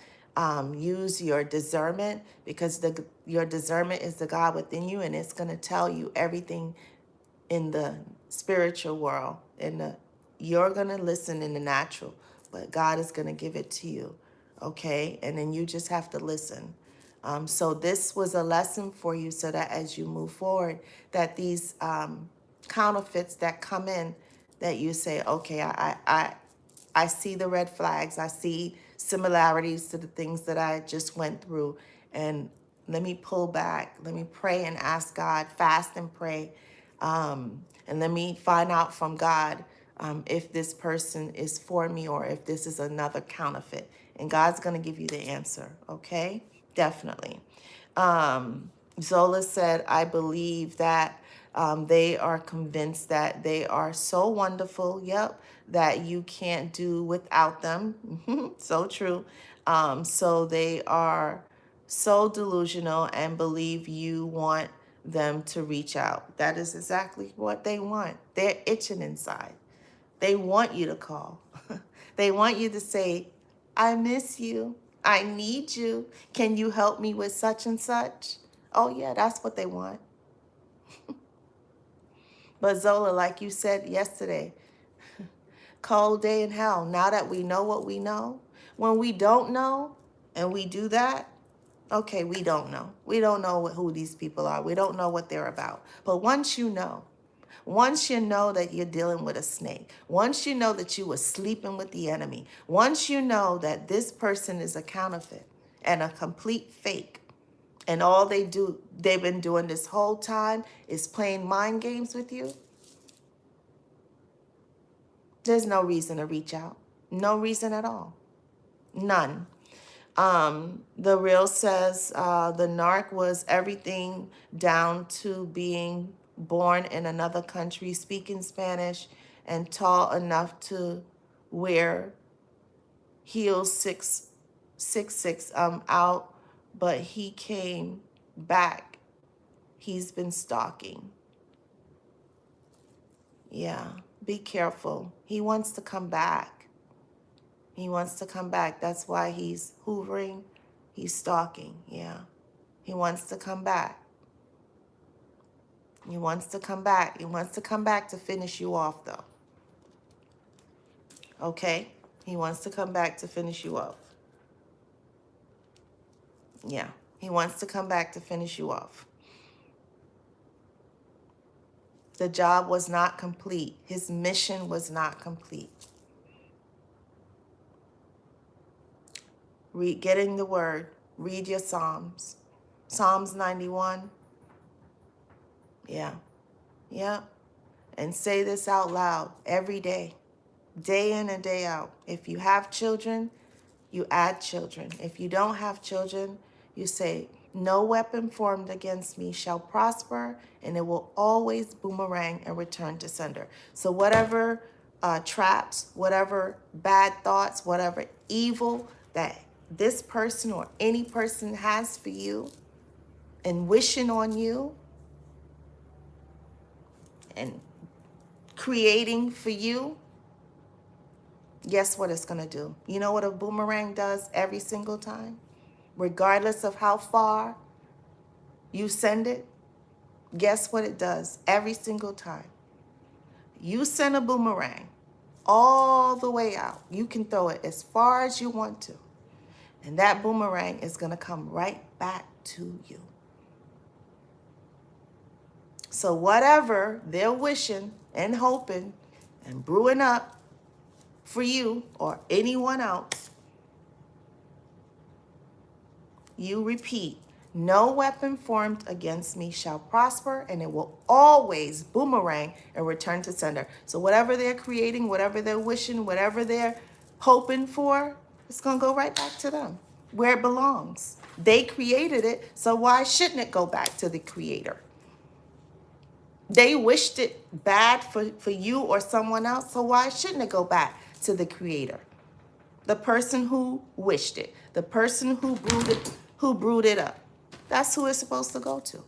use your discernment, because your discernment is the God within you, and it's going to tell you everything in the spiritual world. You're going to listen in the natural, but God is going to give it to you, okay? And then you just have to listen. So this was a lesson for you, so that as you move forward, that these counterfeits that come in, that you say, okay, I see the red flags. I see similarities to the things that I just went through. And let me pull back. Let me pray and ask God, fast and pray. And let me find out from God, if this person is for me or if this is another counterfeit. And God's going to give you the answer, okay? Definitely. Zola said, I believe that they are convinced that they are so wonderful, yep, that you can't do without them. So true. So they are so delusional and believe you want them to reach out. That is exactly what they want. They're itching inside. They want you to call. They want you to say, I miss you. I need you. Can you help me with such and such? Oh, yeah, that's what they want. But Zola, like you said yesterday, cold day in hell. Now that we know what we know, when we don't know and we do that, okay, we don't know. We don't know who these people are. We don't know what they're about. But once you know that you're dealing with a snake, once you know that you were sleeping with the enemy, once you know that this person is a counterfeit and a complete fake, and all they've been doing this whole time is playing mind games with you, there's no reason to reach out. No reason at all. None. The Real says the narc was everything down to being born in another country, speaking Spanish, and tall enough to wear heels 6'6" out, but he came back. He's been stalking. Yeah, be careful. He wants to come back. He wants to come back. That's why he's hoovering. He's stalking. Yeah. He wants to come back. He wants to come back. He wants to come back to finish you off, though. Okay? He wants to come back to finish you off. Yeah. He wants to come back to finish you off. The job was not complete. His mission was not complete. Get in the word. Read your Psalms. Psalms 91. Yeah. Yeah. And say this out loud every day. Day in and day out. If you have children, you add children. If you don't have children, you say, no weapon formed against me shall prosper, and it will always boomerang and return to sender. So whatever traps, whatever bad thoughts, whatever evil that this person or any person has for you and wishing on you and creating for you, guess what it's going to do? You know what a boomerang does every single time? Regardless of how far you send it, guess what it does every single time? You send a boomerang all the way out. You can throw it as far as you want to. And that boomerang is going to come right back to you. So whatever they're wishing and hoping and brewing up for you or anyone else, you repeat, no weapon formed against me shall prosper, and it will always boomerang and return to sender. So whatever they're creating, whatever they're wishing, whatever they're hoping for, it's going to go right back to them where it belongs. They created it, so why shouldn't it go back to the creator? They wished it bad for you or someone else, so why shouldn't it go back to the creator? The person who wished it, the person who brewed it up. That's who it's supposed to go to.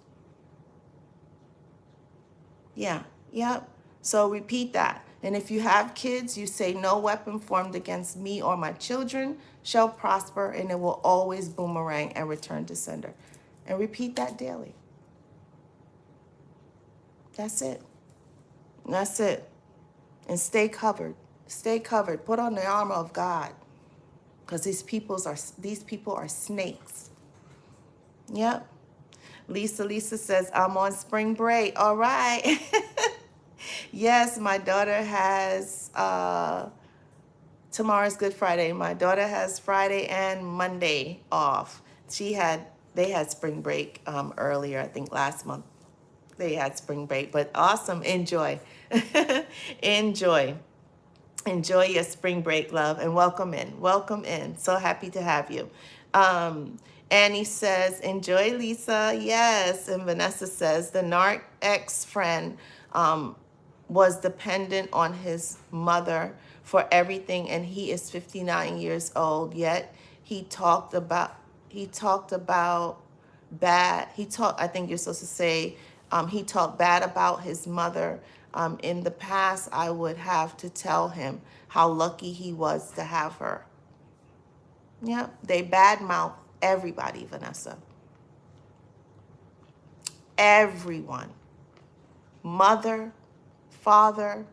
Yeah, yep. So repeat that. And if you have kids, you say, no weapon formed against me or my children shall prosper, and it will always boomerang and return to sender. And repeat that daily. That's it. That's it. And stay covered. Stay covered. Put on the armor of God. Because these people are snakes. Yep. Lisa says, I'm on spring break. All right. Yes, my daughter has, tomorrow's Good Friday. My daughter has Friday and Monday off. They had spring break earlier, I think last month. They had spring break, but awesome. Enjoy. Enjoy. Enjoy your spring break, love, and welcome in. Welcome in. So happy to have you. Annie says, enjoy, Lisa. Yes. And Vanessa says, the narc ex-friend was dependent on his mother for everything, and he is 59 years old, yet he talked about bad. I think you're supposed to say, he talked bad about his mother. In the past, I would have to tell him how lucky he was to have her. Yep, they badmouth everybody, Vanessa. Everyone. Mother, father,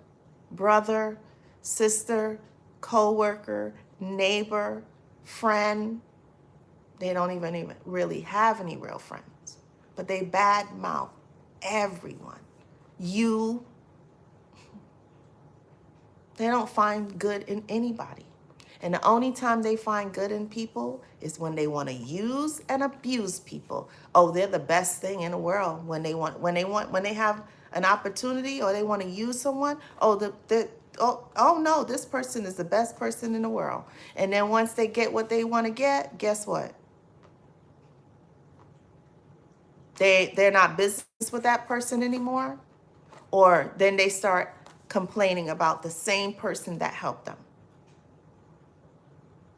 brother, sister, co-worker, neighbor, friend. They don't even really have any real friends. But they badmouth everyone. You. They don't find good in anybody. And the only time they find good in people is when they want to use and abuse people. Oh, they're the best thing in the world when they have an opportunity or they want to use someone. Oh, oh no, this person is the best person in the world. And then once they get what they want to get, guess what? They're not business with that person anymore. Or then they start complaining about the same person that helped them.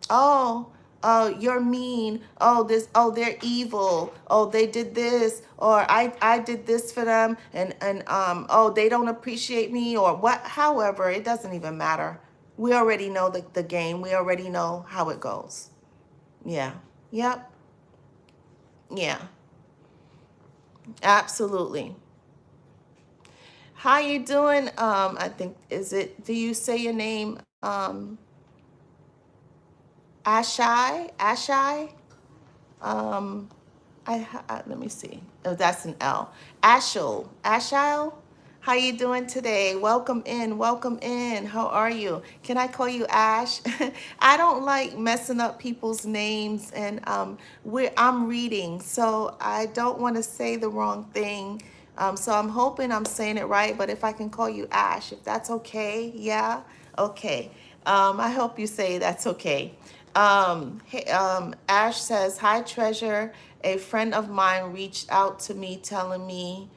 Oh, oh, you're mean. Oh, they're evil. Oh, they did this, or I did this for them, and oh, they don't appreciate me, or what. However, it doesn't even matter. We already know the game. We already know how it goes. Yeah. Yep. Yeah. Absolutely. How you doing? I think do you say your name Ashai? Ashai? Um, let me see. Oh, that's an L. Ashel. Ashel. How you doing today? Welcome in. Welcome in. How are you? Can I call you Ash? I don't like messing up people's names, and I'm reading, so I don't want to say the wrong thing. So I'm hoping I'm saying it right. But if I can call you Ash, if that's okay, yeah, okay. I hope you say that's okay. Ash says, "Hi, Treasure. A friend of mine reached out to me telling me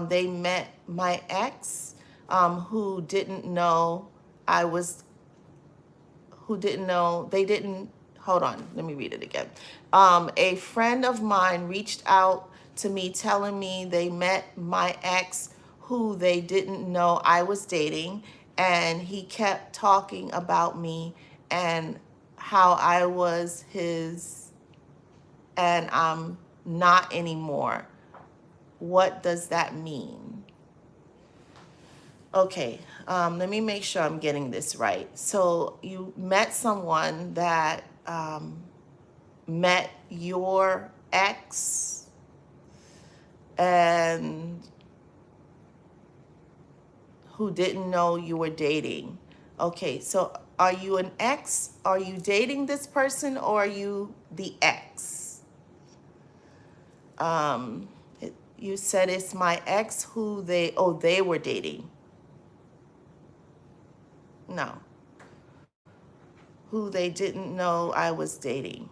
they met my ex who didn't know I was, who didn't know, they didn't, hold on, let me read it again. A friend of mine reached out to me telling me they met my ex who they didn't know I was dating, and he kept talking about me and how I was his, and I'm not anymore. What does that mean?" Okay, let me make sure I'm getting this right. So you met someone that met your ex and who didn't know you were dating. Okay, so are you an ex? Are you dating this person, or are you the ex? You said it's my ex who they were dating. No, who they didn't know I was dating.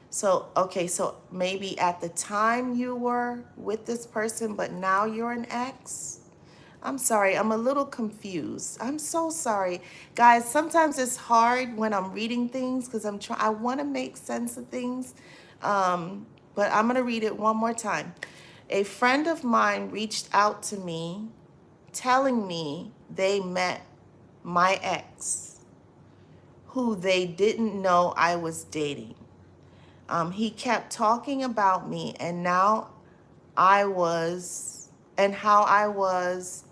So, okay, so maybe at the time you were with this person, but now you're an ex? I'm sorry, I'm a little confused. I'm so sorry. Guys, sometimes it's hard when I'm reading things because I want to make sense of things. But I'm going to read it one more time. A friend of mine reached out to me telling me they met my ex who they didn't know I was dating. He kept talking about me and how I was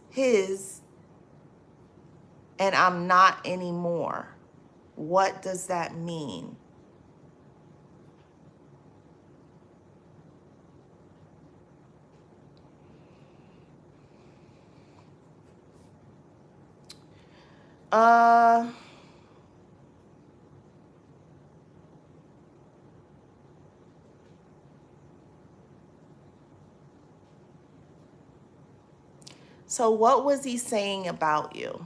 his, and I'm not anymore. What does that mean? Uh, so what was he saying about you?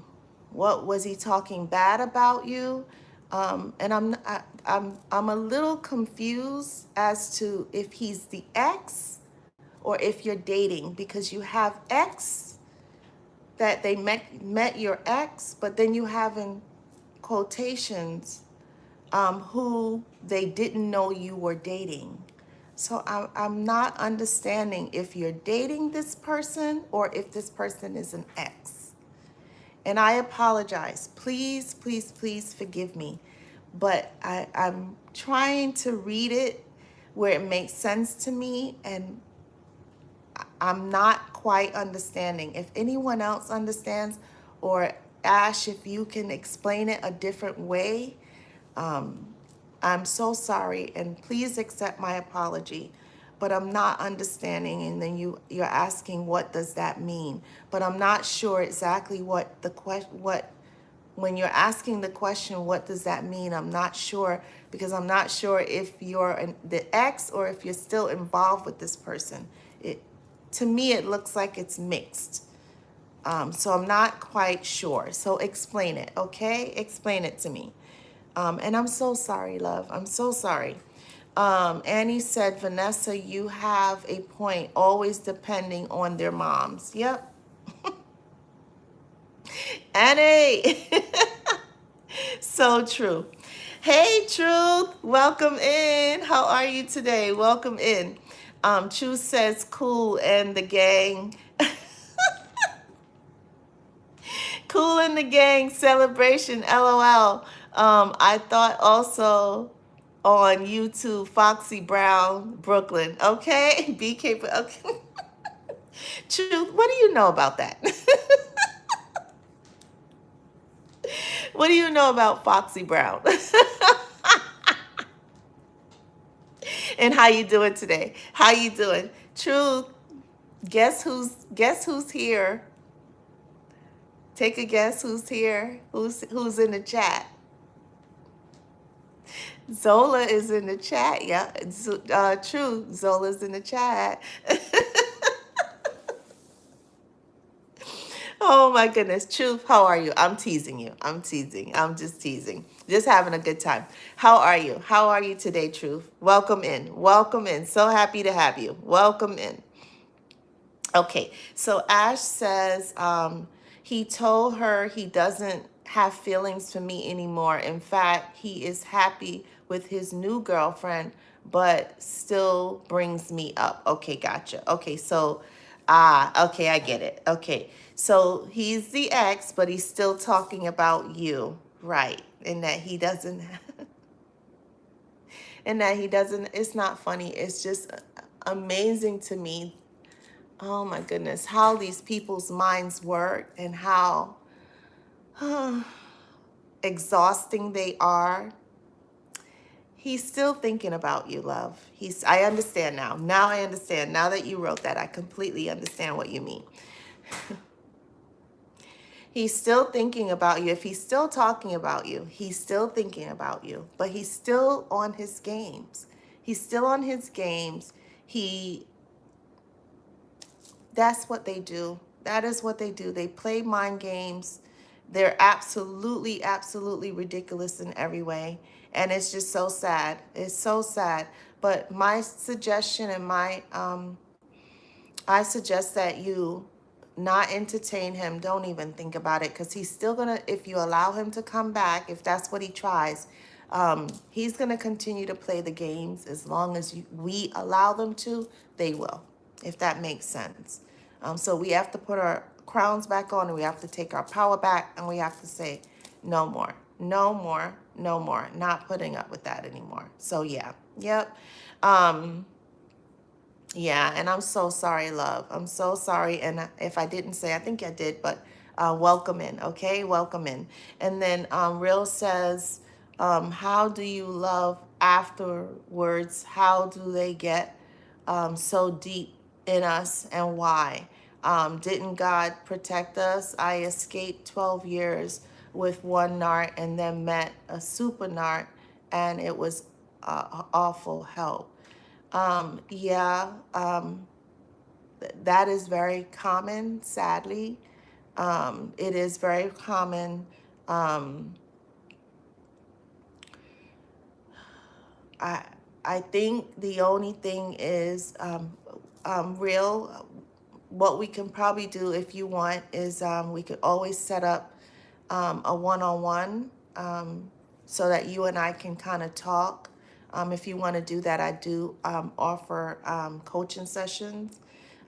What was he talking bad about you? And I'm a little confused as to if he's the ex or if you're dating, because you have ex that they met your ex, but then you have in quotations who they didn't know you were dating. So I'm not understanding if you're dating this person or if this person is an ex. And I apologize. Please, please, please forgive me. But I'm trying to read it where it makes sense to me, and I'm not quite understanding. If anyone else understands, or Ash, if you can explain it a different way, I'm so sorry, and please accept my apology. But I'm not understanding, and then you're asking what does that mean? But I'm not sure exactly what when you're asking the question, what does that mean? I'm not sure, because I'm not sure if you're the ex or if you're still involved with this person. To me, it looks like it's mixed. So I'm not quite sure. So explain it, okay? Explain it to me. And I'm so sorry, love. I'm so sorry. Annie said, Vanessa, you have a point, always depending on their moms. Yep. Annie. So true. Hey, Truth. Welcome in. How are you today? Welcome in. Truth says, cool, and the gang. Cool in the gang celebration, LOL. I thought also on YouTube, Foxy Brown, Brooklyn. Okay, BK. Okay. Truth, what do you know about that? What do you know about Foxy Brown? And how you doing today? How you doing? Truth, guess who's here? Take a guess who's here? Who's in the chat? Zola is in the chat. Yeah, true. Zola's in the chat. Oh my goodness. Truth, how are you? I'm teasing you. I'm teasing. I'm just teasing. Just having a good time. How are you? How are you today, Truth? Welcome in. Welcome in. So happy to have you. Welcome in. Okay, so Ash says he told her he doesn't have feelings for me anymore. In fact, he is happy with his new girlfriend, but still brings me up. Okay, gotcha. Okay, so, okay, I get it. Okay, so he's the ex, but he's still talking about you, right? And that he doesn't, it's not funny. It's just amazing to me. Oh my goodness, how these people's minds work and how exhausting they are. He's still thinking about you, love. I understand now. Now I understand. Now that you wrote that, I completely understand what you mean. He's still thinking about you. If he's still talking about you, he's still thinking about you. But he's still on his games. He's still on his games. That's what they do. That is what they do. They play mind games. They're absolutely, absolutely ridiculous in every way. And it's just so sad. It's so sad. But my suggestion and I suggest that you not entertain him. Don't even think about it, because he's still going to, if you allow him to come back, if that's what he tries, he's going to continue to play the games. As long as we allow them to, they will, if that makes sense. So we have to put our crowns back on, and we have to take our power back, and we have to say, no more, no more, no more. Not putting up with that anymore. So yeah, yep. Yeah, and I'm so sorry, love. I'm so sorry. And if I didn't say, I think I did, but welcome in, okay? Welcome in. And then Real says, how do you love afterwards? How do they get so deep in us, and why? Didn't God protect us? I escaped 12 years with one narc and then met a super narc, and it was awful help. Yeah, that is very common, sadly. It is very common. I I think the only thing is real. What we can probably do, if you want, is we could always set up a one-on-one so that you and I can kind of talk. If you want to do that, I do offer coaching sessions.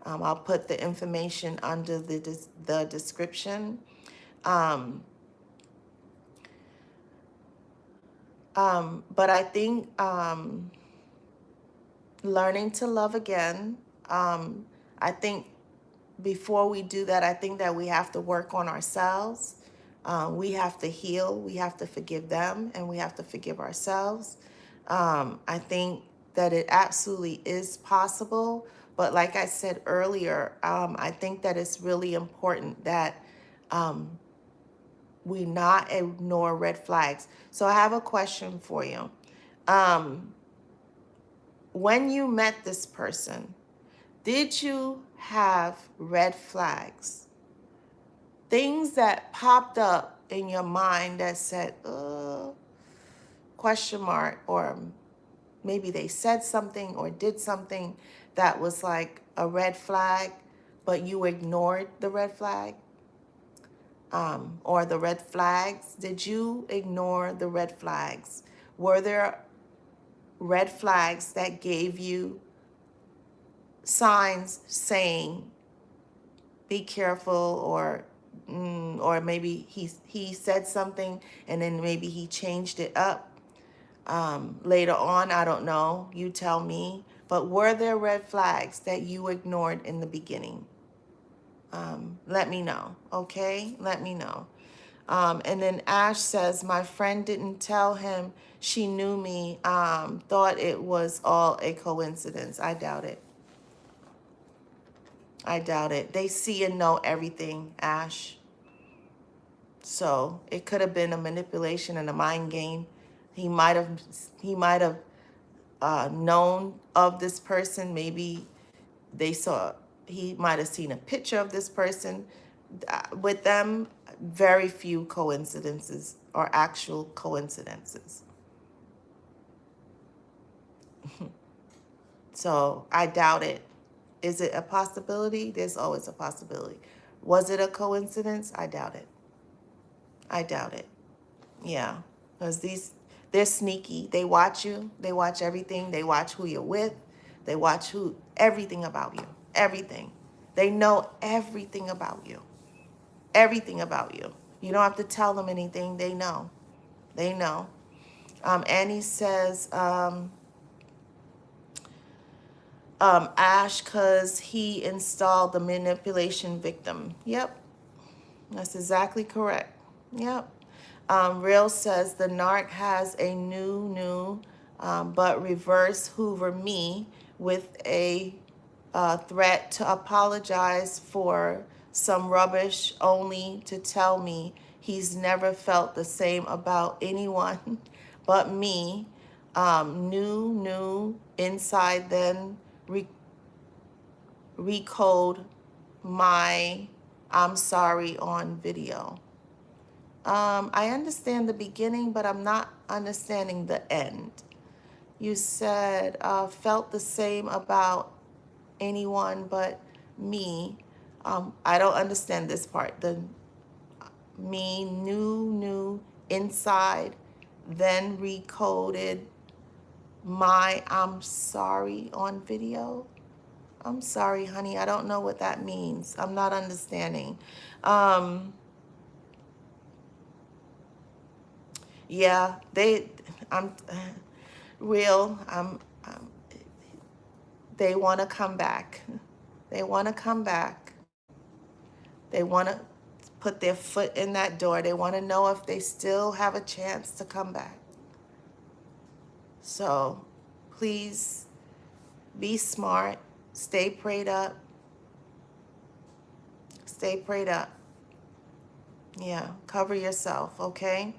I'll put the information under the description. But I think learning to love again, I think before we do that, I think that we have to work on ourselves. We have to heal. We have to forgive them, and we have to forgive ourselves. I think that it absolutely is possible. But like I said earlier, I think that it's really important that we not ignore red flags. So I have a question for you. When you met this person, did you have red flags? things that popped up in your mind that said, question mark, or maybe they said something or did something that was like a red flag, but you ignored the red flag, or the red flags. Did you ignore the red flags? Were there red flags that gave you signs saying, be careful, or maybe he said something and then maybe he changed it up later on? I don't know. You tell me. But were there red flags that you ignored in the beginning? Let me know. Okay? Let me know. And then Ash says, my friend didn't tell him she knew me, thought it was all a coincidence. I doubt it. I doubt it. They see and know everything, Ash. So it could have been a manipulation and a mind game. He might have known of this person. Maybe he might have seen a picture of this person. With them, very few coincidences or actual coincidences. So I doubt it. Is it a possibility? There's always a possibility. Was it a coincidence? I doubt it. I doubt it. Yeah. Because they're sneaky. They watch you. They watch everything. They watch who you're with. They watch everything about you. Everything. They know everything about you. Everything about you. You don't have to tell them anything. They know. They know. Annie says, Ash, because he installed the manipulation victim. Yep. That's exactly correct. Yep. Real says the narc has a new, but reverse Hoover me with a threat to apologize for some rubbish, only to tell me he's never felt the same about anyone but me. New inside, then recode my I'm sorry on video. I understand the beginning, but I'm not understanding the end. You said felt the same about anyone but me. I don't understand this part. The me new inside, then recoded my I'm sorry on video. I'm sorry, honey. I don't know what that means. I'm not understanding. Yeah, I'm real. They want to come back. They want to come back. They want to put their foot in that door. They want to know if they still have a chance to come back. So please be smart. Stay prayed up. Stay prayed up. Yeah, cover yourself, okay?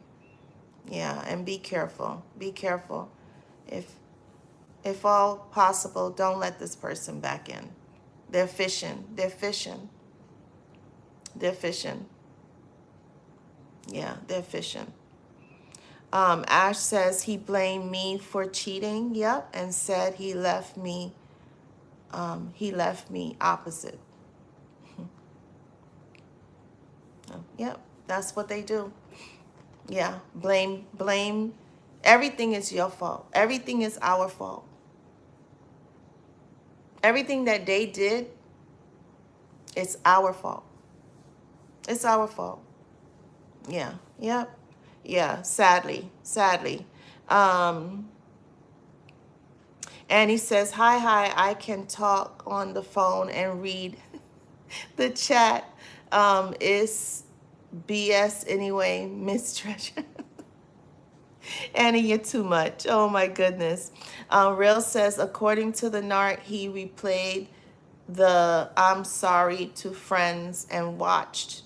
Yeah, and be careful. Be careful. If all possible, don't let this person back in. They're fishing. They're fishing. They're fishing. Yeah, they're fishing. Ash says he blamed me for cheating. Yep, and said he left me opposite. Yep, that's what they do. Yeah, blame. Everything is your fault. Everything is our fault. Everything that they did, it's our fault. It's our fault. Yeah, yep. Yeah, sadly. And he says, hi, I can talk on the phone and read the chat. It's BS anyway, Miss Treasure. Annie, you're too much. Oh my goodness. Real says, according to the narc, he replayed the I'm sorry to friends and watched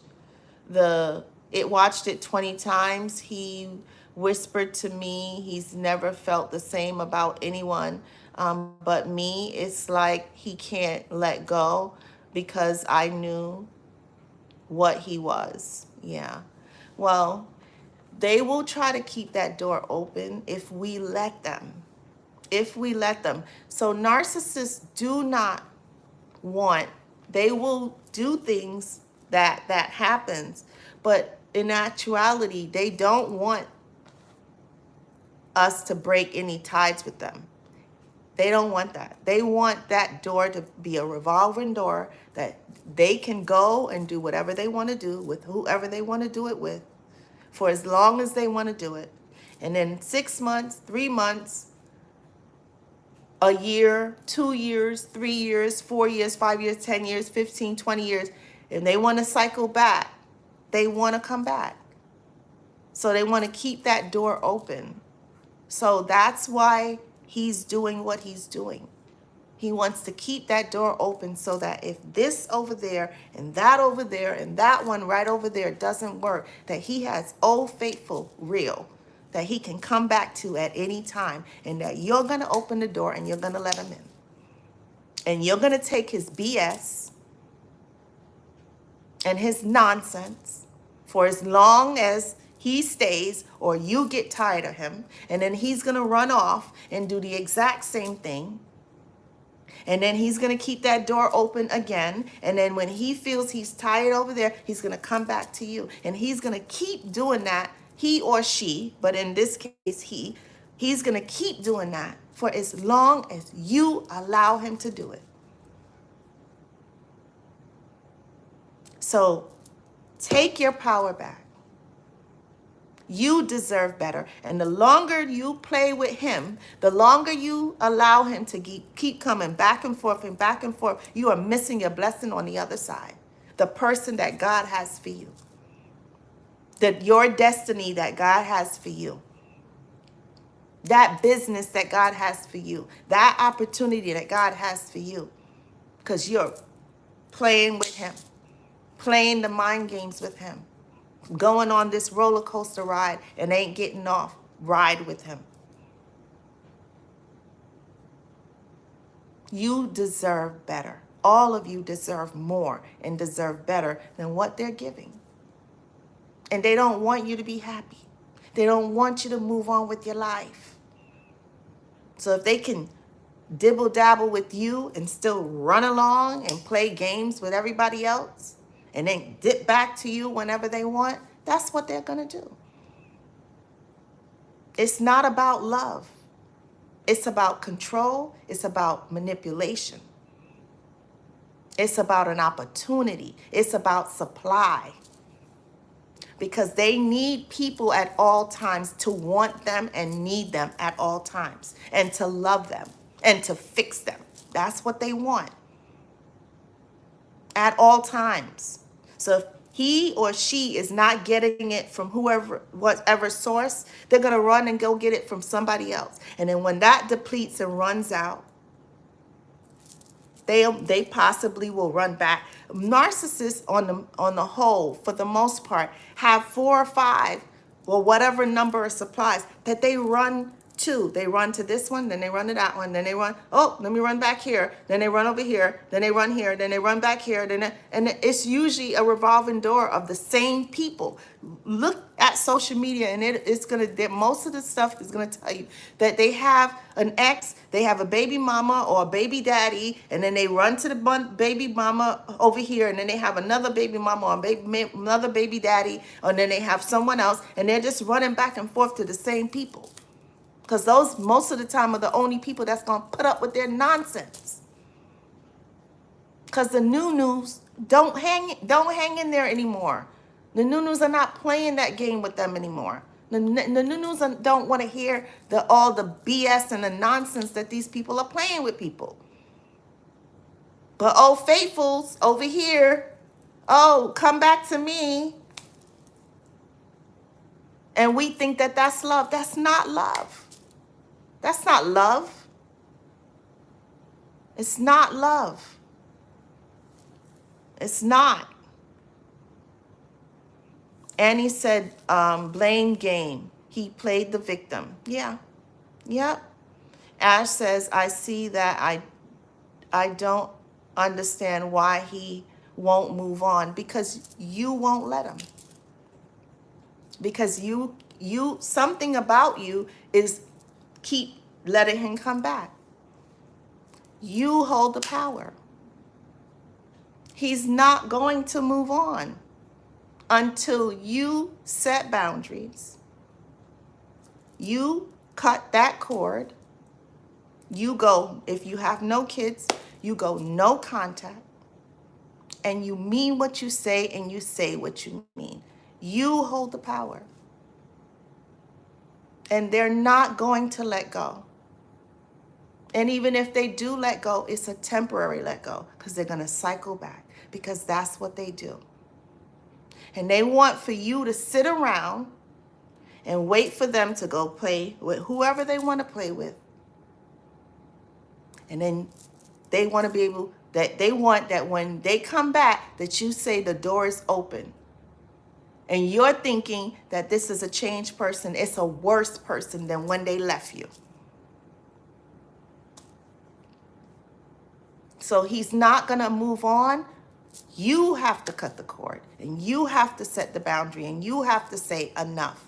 it 20 times. He whispered to me he's never felt the same about anyone but me. It's like he can't let go because I knew what he was. Yeah. Well, they will try to keep that door open if we let them. If we let them. So narcissists do not want, they will do things that happens, but in actuality, they don't want us to break any ties with them. They don't want that. They want that door to be a revolving door that they can go and do whatever they want to do with whoever they want to do it with for as long as they want to do it. And then 6 months, 3 months, a year, 2 years, 3 years, 4 years, 5 years, 10 years, 15, 20 years, and they want to cycle back. They want to come back. So they want to keep that door open. So that's why he's doing what he's doing. He wants to keep that door open so that if this over there and that over there and that one right over there doesn't work, that he has Old Faithful real, that he can come back to at any time, and that you're going to open the door and you're going to let him in. And you're going to take his BS and his nonsense for as long as he stays or you get tired of him. And then he's going to run off and do the exact same thing. And then he's going to keep that door open again. And then when he feels he's tired over there, he's going to come back to you. And he's going to keep doing that, he or she, but in this case, he's going to keep doing that for as long as you allow him to do it. So take your power back. You deserve better. And the longer you play with him, the longer you allow him to keep coming back and forth, you are missing your blessing on the other side. The person that God has for you. Your destiny that God has for you. That business that God has for you. That opportunity that God has for you. Because you're playing with him. Playing the mind games with him. Going on this roller coaster ride and ain't getting off. Ride with him. You deserve better. All of you deserve more and deserve better than what they're giving. And they don't want you to be happy. They don't want you to move on with your life. So if they can dibble dabble with you and still run along and play games with everybody else, and then dip back to you whenever they want, that's what they're going to do. It's not about love. It's about control. It's about manipulation. It's about an opportunity. It's about supply. Because they need people at all times to want them and need them at all times. And to love them and to fix them. That's what they want. At all times. So if he or she is not getting it from whatever source, they're going to run and go get it from somebody else. And then when that depletes and runs out, they possibly will run back. Narcissists on the whole, for the most part, have 4 or 5 or whatever number of supplies that they run to. They run to this one, then they run to that one, then they run, oh, let me run back here, then they run over here, then they run here, then they run back here, and it's usually a revolving door of the same people. Look at social media, and it's going to, most of the stuff is going to tell you that they have an ex, they have a baby mama or a baby daddy, and then they run to the baby mama over here, and then they have another baby mama or another baby daddy, and then they have someone else, and they're just running back and forth to the same people. Because those, most of the time, are the only people that's going to put up with their nonsense. Because the new-news don't hang in there anymore. The new-news are not playing that game with them anymore. The new-news don't want to hear all the BS and the nonsense that these people are playing with people. But Old Faithfuls over here, oh, come back to me. And we think that that's love. That's not love. That's not love. It's not love. It's not. Annie said, blame game. He played the victim. Yeah. Yep. Ash says, I see that I don't understand why he won't move on because you won't let him. Because you something about you is keep letting him come back. You hold the power. He's not going to move on until you set boundaries. You cut that cord. You go, if you have no kids, you go no contact. And you mean what you say and you say what you mean. You hold the power. And they're not going to let go. And even if they do let go, it's a temporary let go because they're going to cycle back because that's what they do. And they want for you to sit around and wait for them to go play with whoever they want to play with. And then they want to be able, that they want that when they come back, that you say the door is open. And you're thinking that this is a changed person. It's a worse person than when they left you. So he's not going to move on. You have to cut the cord. And you have to set the boundary. And you have to say enough.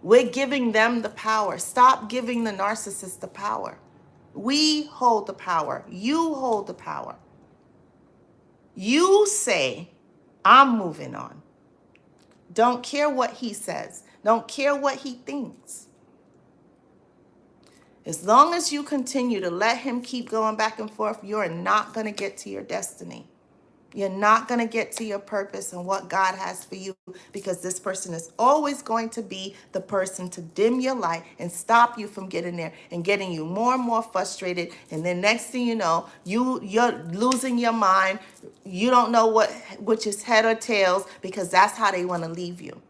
We're giving them the power. Stop giving the narcissist the power. We hold the power. You hold the power. You say, I'm moving on. Don't care what he says. Don't care what he thinks. As long as you continue to let him keep going back and forth, you're not going to get to your destiny. You're not going to get to your purpose and what God has for you, because this person is always going to be the person to dim your light and stop you from getting there and getting you more and more frustrated. And then next thing you know, you're losing your mind. You don't know which is head or tails, because that's how they want to leave you.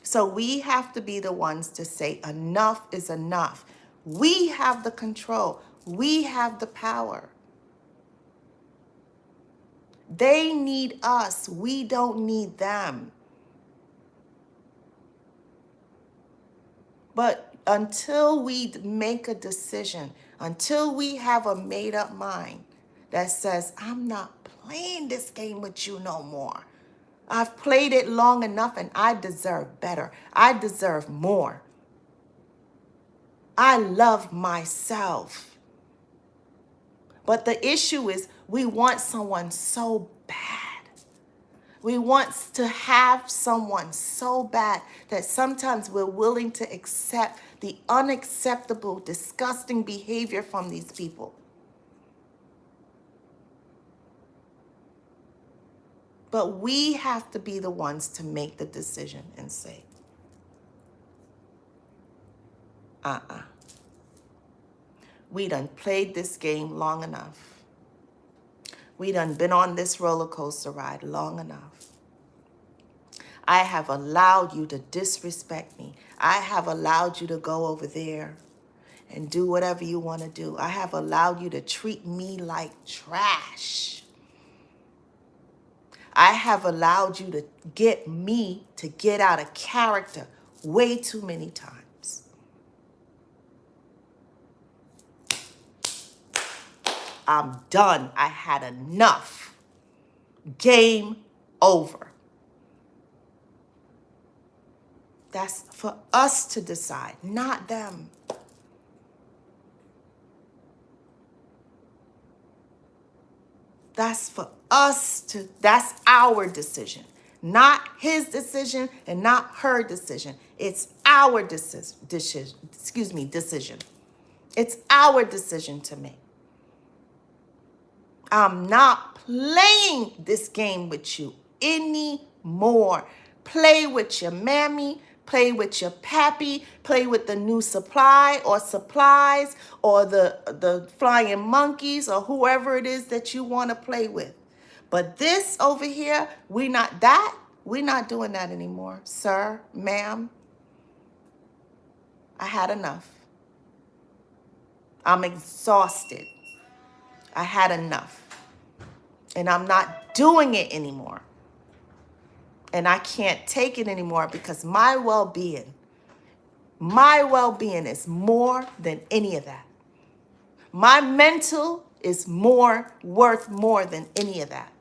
So we have to be the ones to say enough is enough. We have the control. We have the power. They need us. We don't need them. But until we make a decision, until we have a made-up mind that says, I'm not playing this game with you no more. I've played it long enough and I deserve better. I deserve more. I love myself. But the issue is we want someone so bad. We want to have someone so bad that sometimes we're willing to accept the unacceptable, disgusting behavior from these people. But we have to be the ones to make the decision and say, we done played this game long enough. We done been on this roller coaster ride long enough. I have allowed you to disrespect me. I have allowed you to go over there and do whatever you want to do. I have allowed you to treat me like trash. I have allowed you to get me to get out of character way too many times. I'm done. I had enough. Game over. That's for us to decide, not them. That's for us to, that's our decision. Not his decision and not her decision. It's our decision. It's our decision to make. I'm not playing this game with you anymore. Play with your mammy, play with your pappy, play with the new supply or supplies or the flying monkeys or whoever it is that you want to play with. But this over here, we're not doing that anymore, sir, ma'am. I had enough. I'm exhausted. I had enough. And I'm not doing it anymore. And I can't take it anymore because my well-being is more than any of that. My mental is worth more than any of that.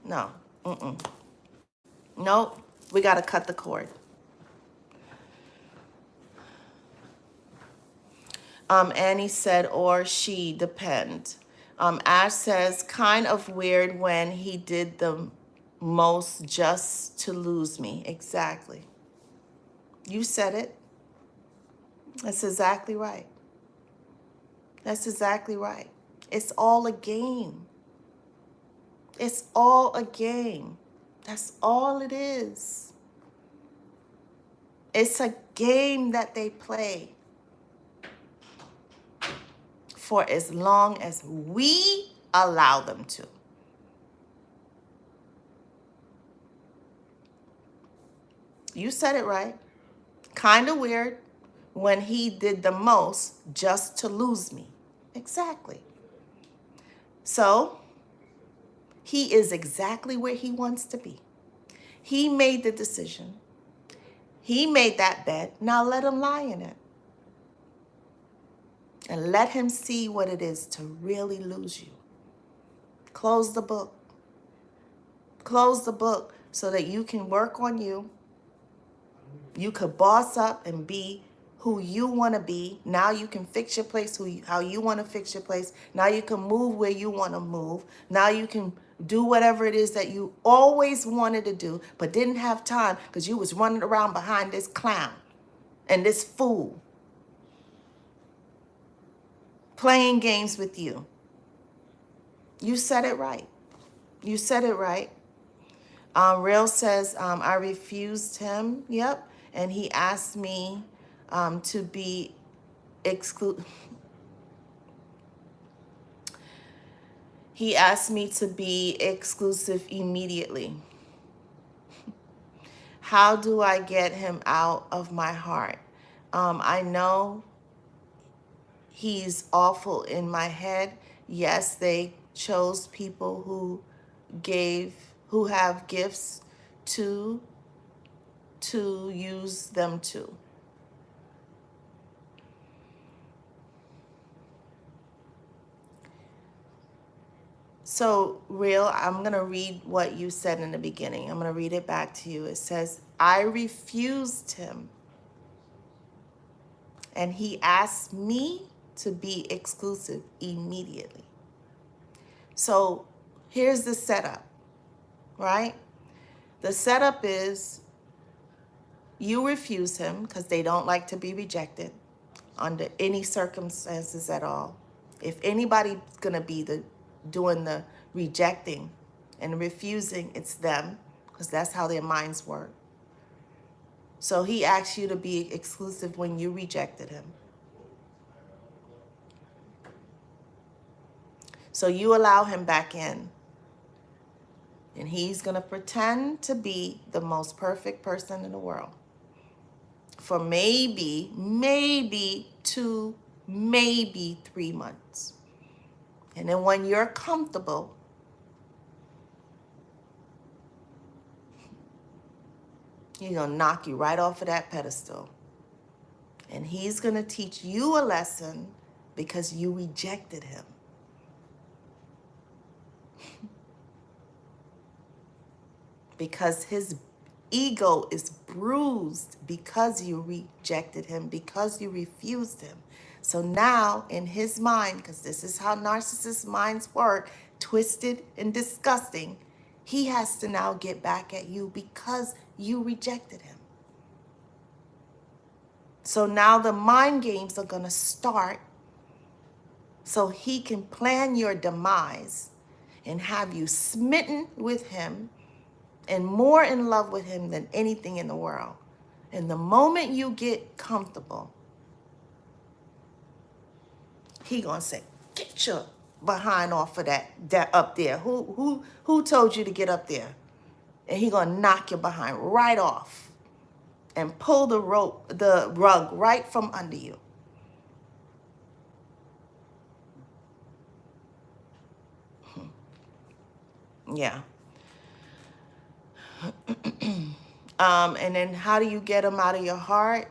No. Nope. We got to cut the cord. Annie said, or she, depend. Ash says, kind of weird when he did the most just to lose me. Exactly. You said it. That's exactly right. That's exactly right. It's all a game. It's all a game. That's all it is. It's a game that they play for as long as we allow them to. You said it right. Kind of weird when he did the most just to lose me. Exactly. So he is exactly where he wants to be. He made the decision. He made that bed. Now let him lie in it. And let him see what it is to really lose you. Close the book. Close the book so that you can work on you. You could boss up and be who you want to be. Now you can fix your place how you want to fix your place. Now you can move where you want to move. Now you can do whatever it is that you always wanted to do but didn't have time because you was running around behind this clown and this fool playing games with you. You said it right. You said it right. Real says, I refused him. Yep. And he asked me to be He asked me to be exclusive immediately. How do I get him out of my heart? I know he's awful in my head. Yes, they chose people who have gifts to use them to. So, Real, I'm going to read what you said in the beginning. I'm going to read it back to you. It says, I refused him, and he asked me to be exclusive immediately. So, here's the setup, right? The setup is you refuse him because they don't like to be rejected under any circumstances at all. If anybody's going to be doing the rejecting and refusing, it's them, because that's how their minds work. So he asked you to be exclusive when you rejected him. So you allow him back in. And he's going to pretend to be the most perfect person in the world for maybe 2, maybe 3 months. And then when you're comfortable, he's going to knock you right off of that pedestal. And he's going to teach you a lesson because you rejected him. Because his ego is bruised because you rejected him, because you refused him. So now in his mind, because this is how narcissist minds work, twisted and disgusting, he has to now get back at you because you rejected him. So now the mind games are going to start so he can plan your demise and have you smitten with him and more in love with him than anything in the world. And the moment you get comfortable, he gonna say, get your behind off of that up there. Who told you to get up there? And he gonna knock your behind right off and pull the rug right from under you. Yeah. And then how do you get him out of your heart?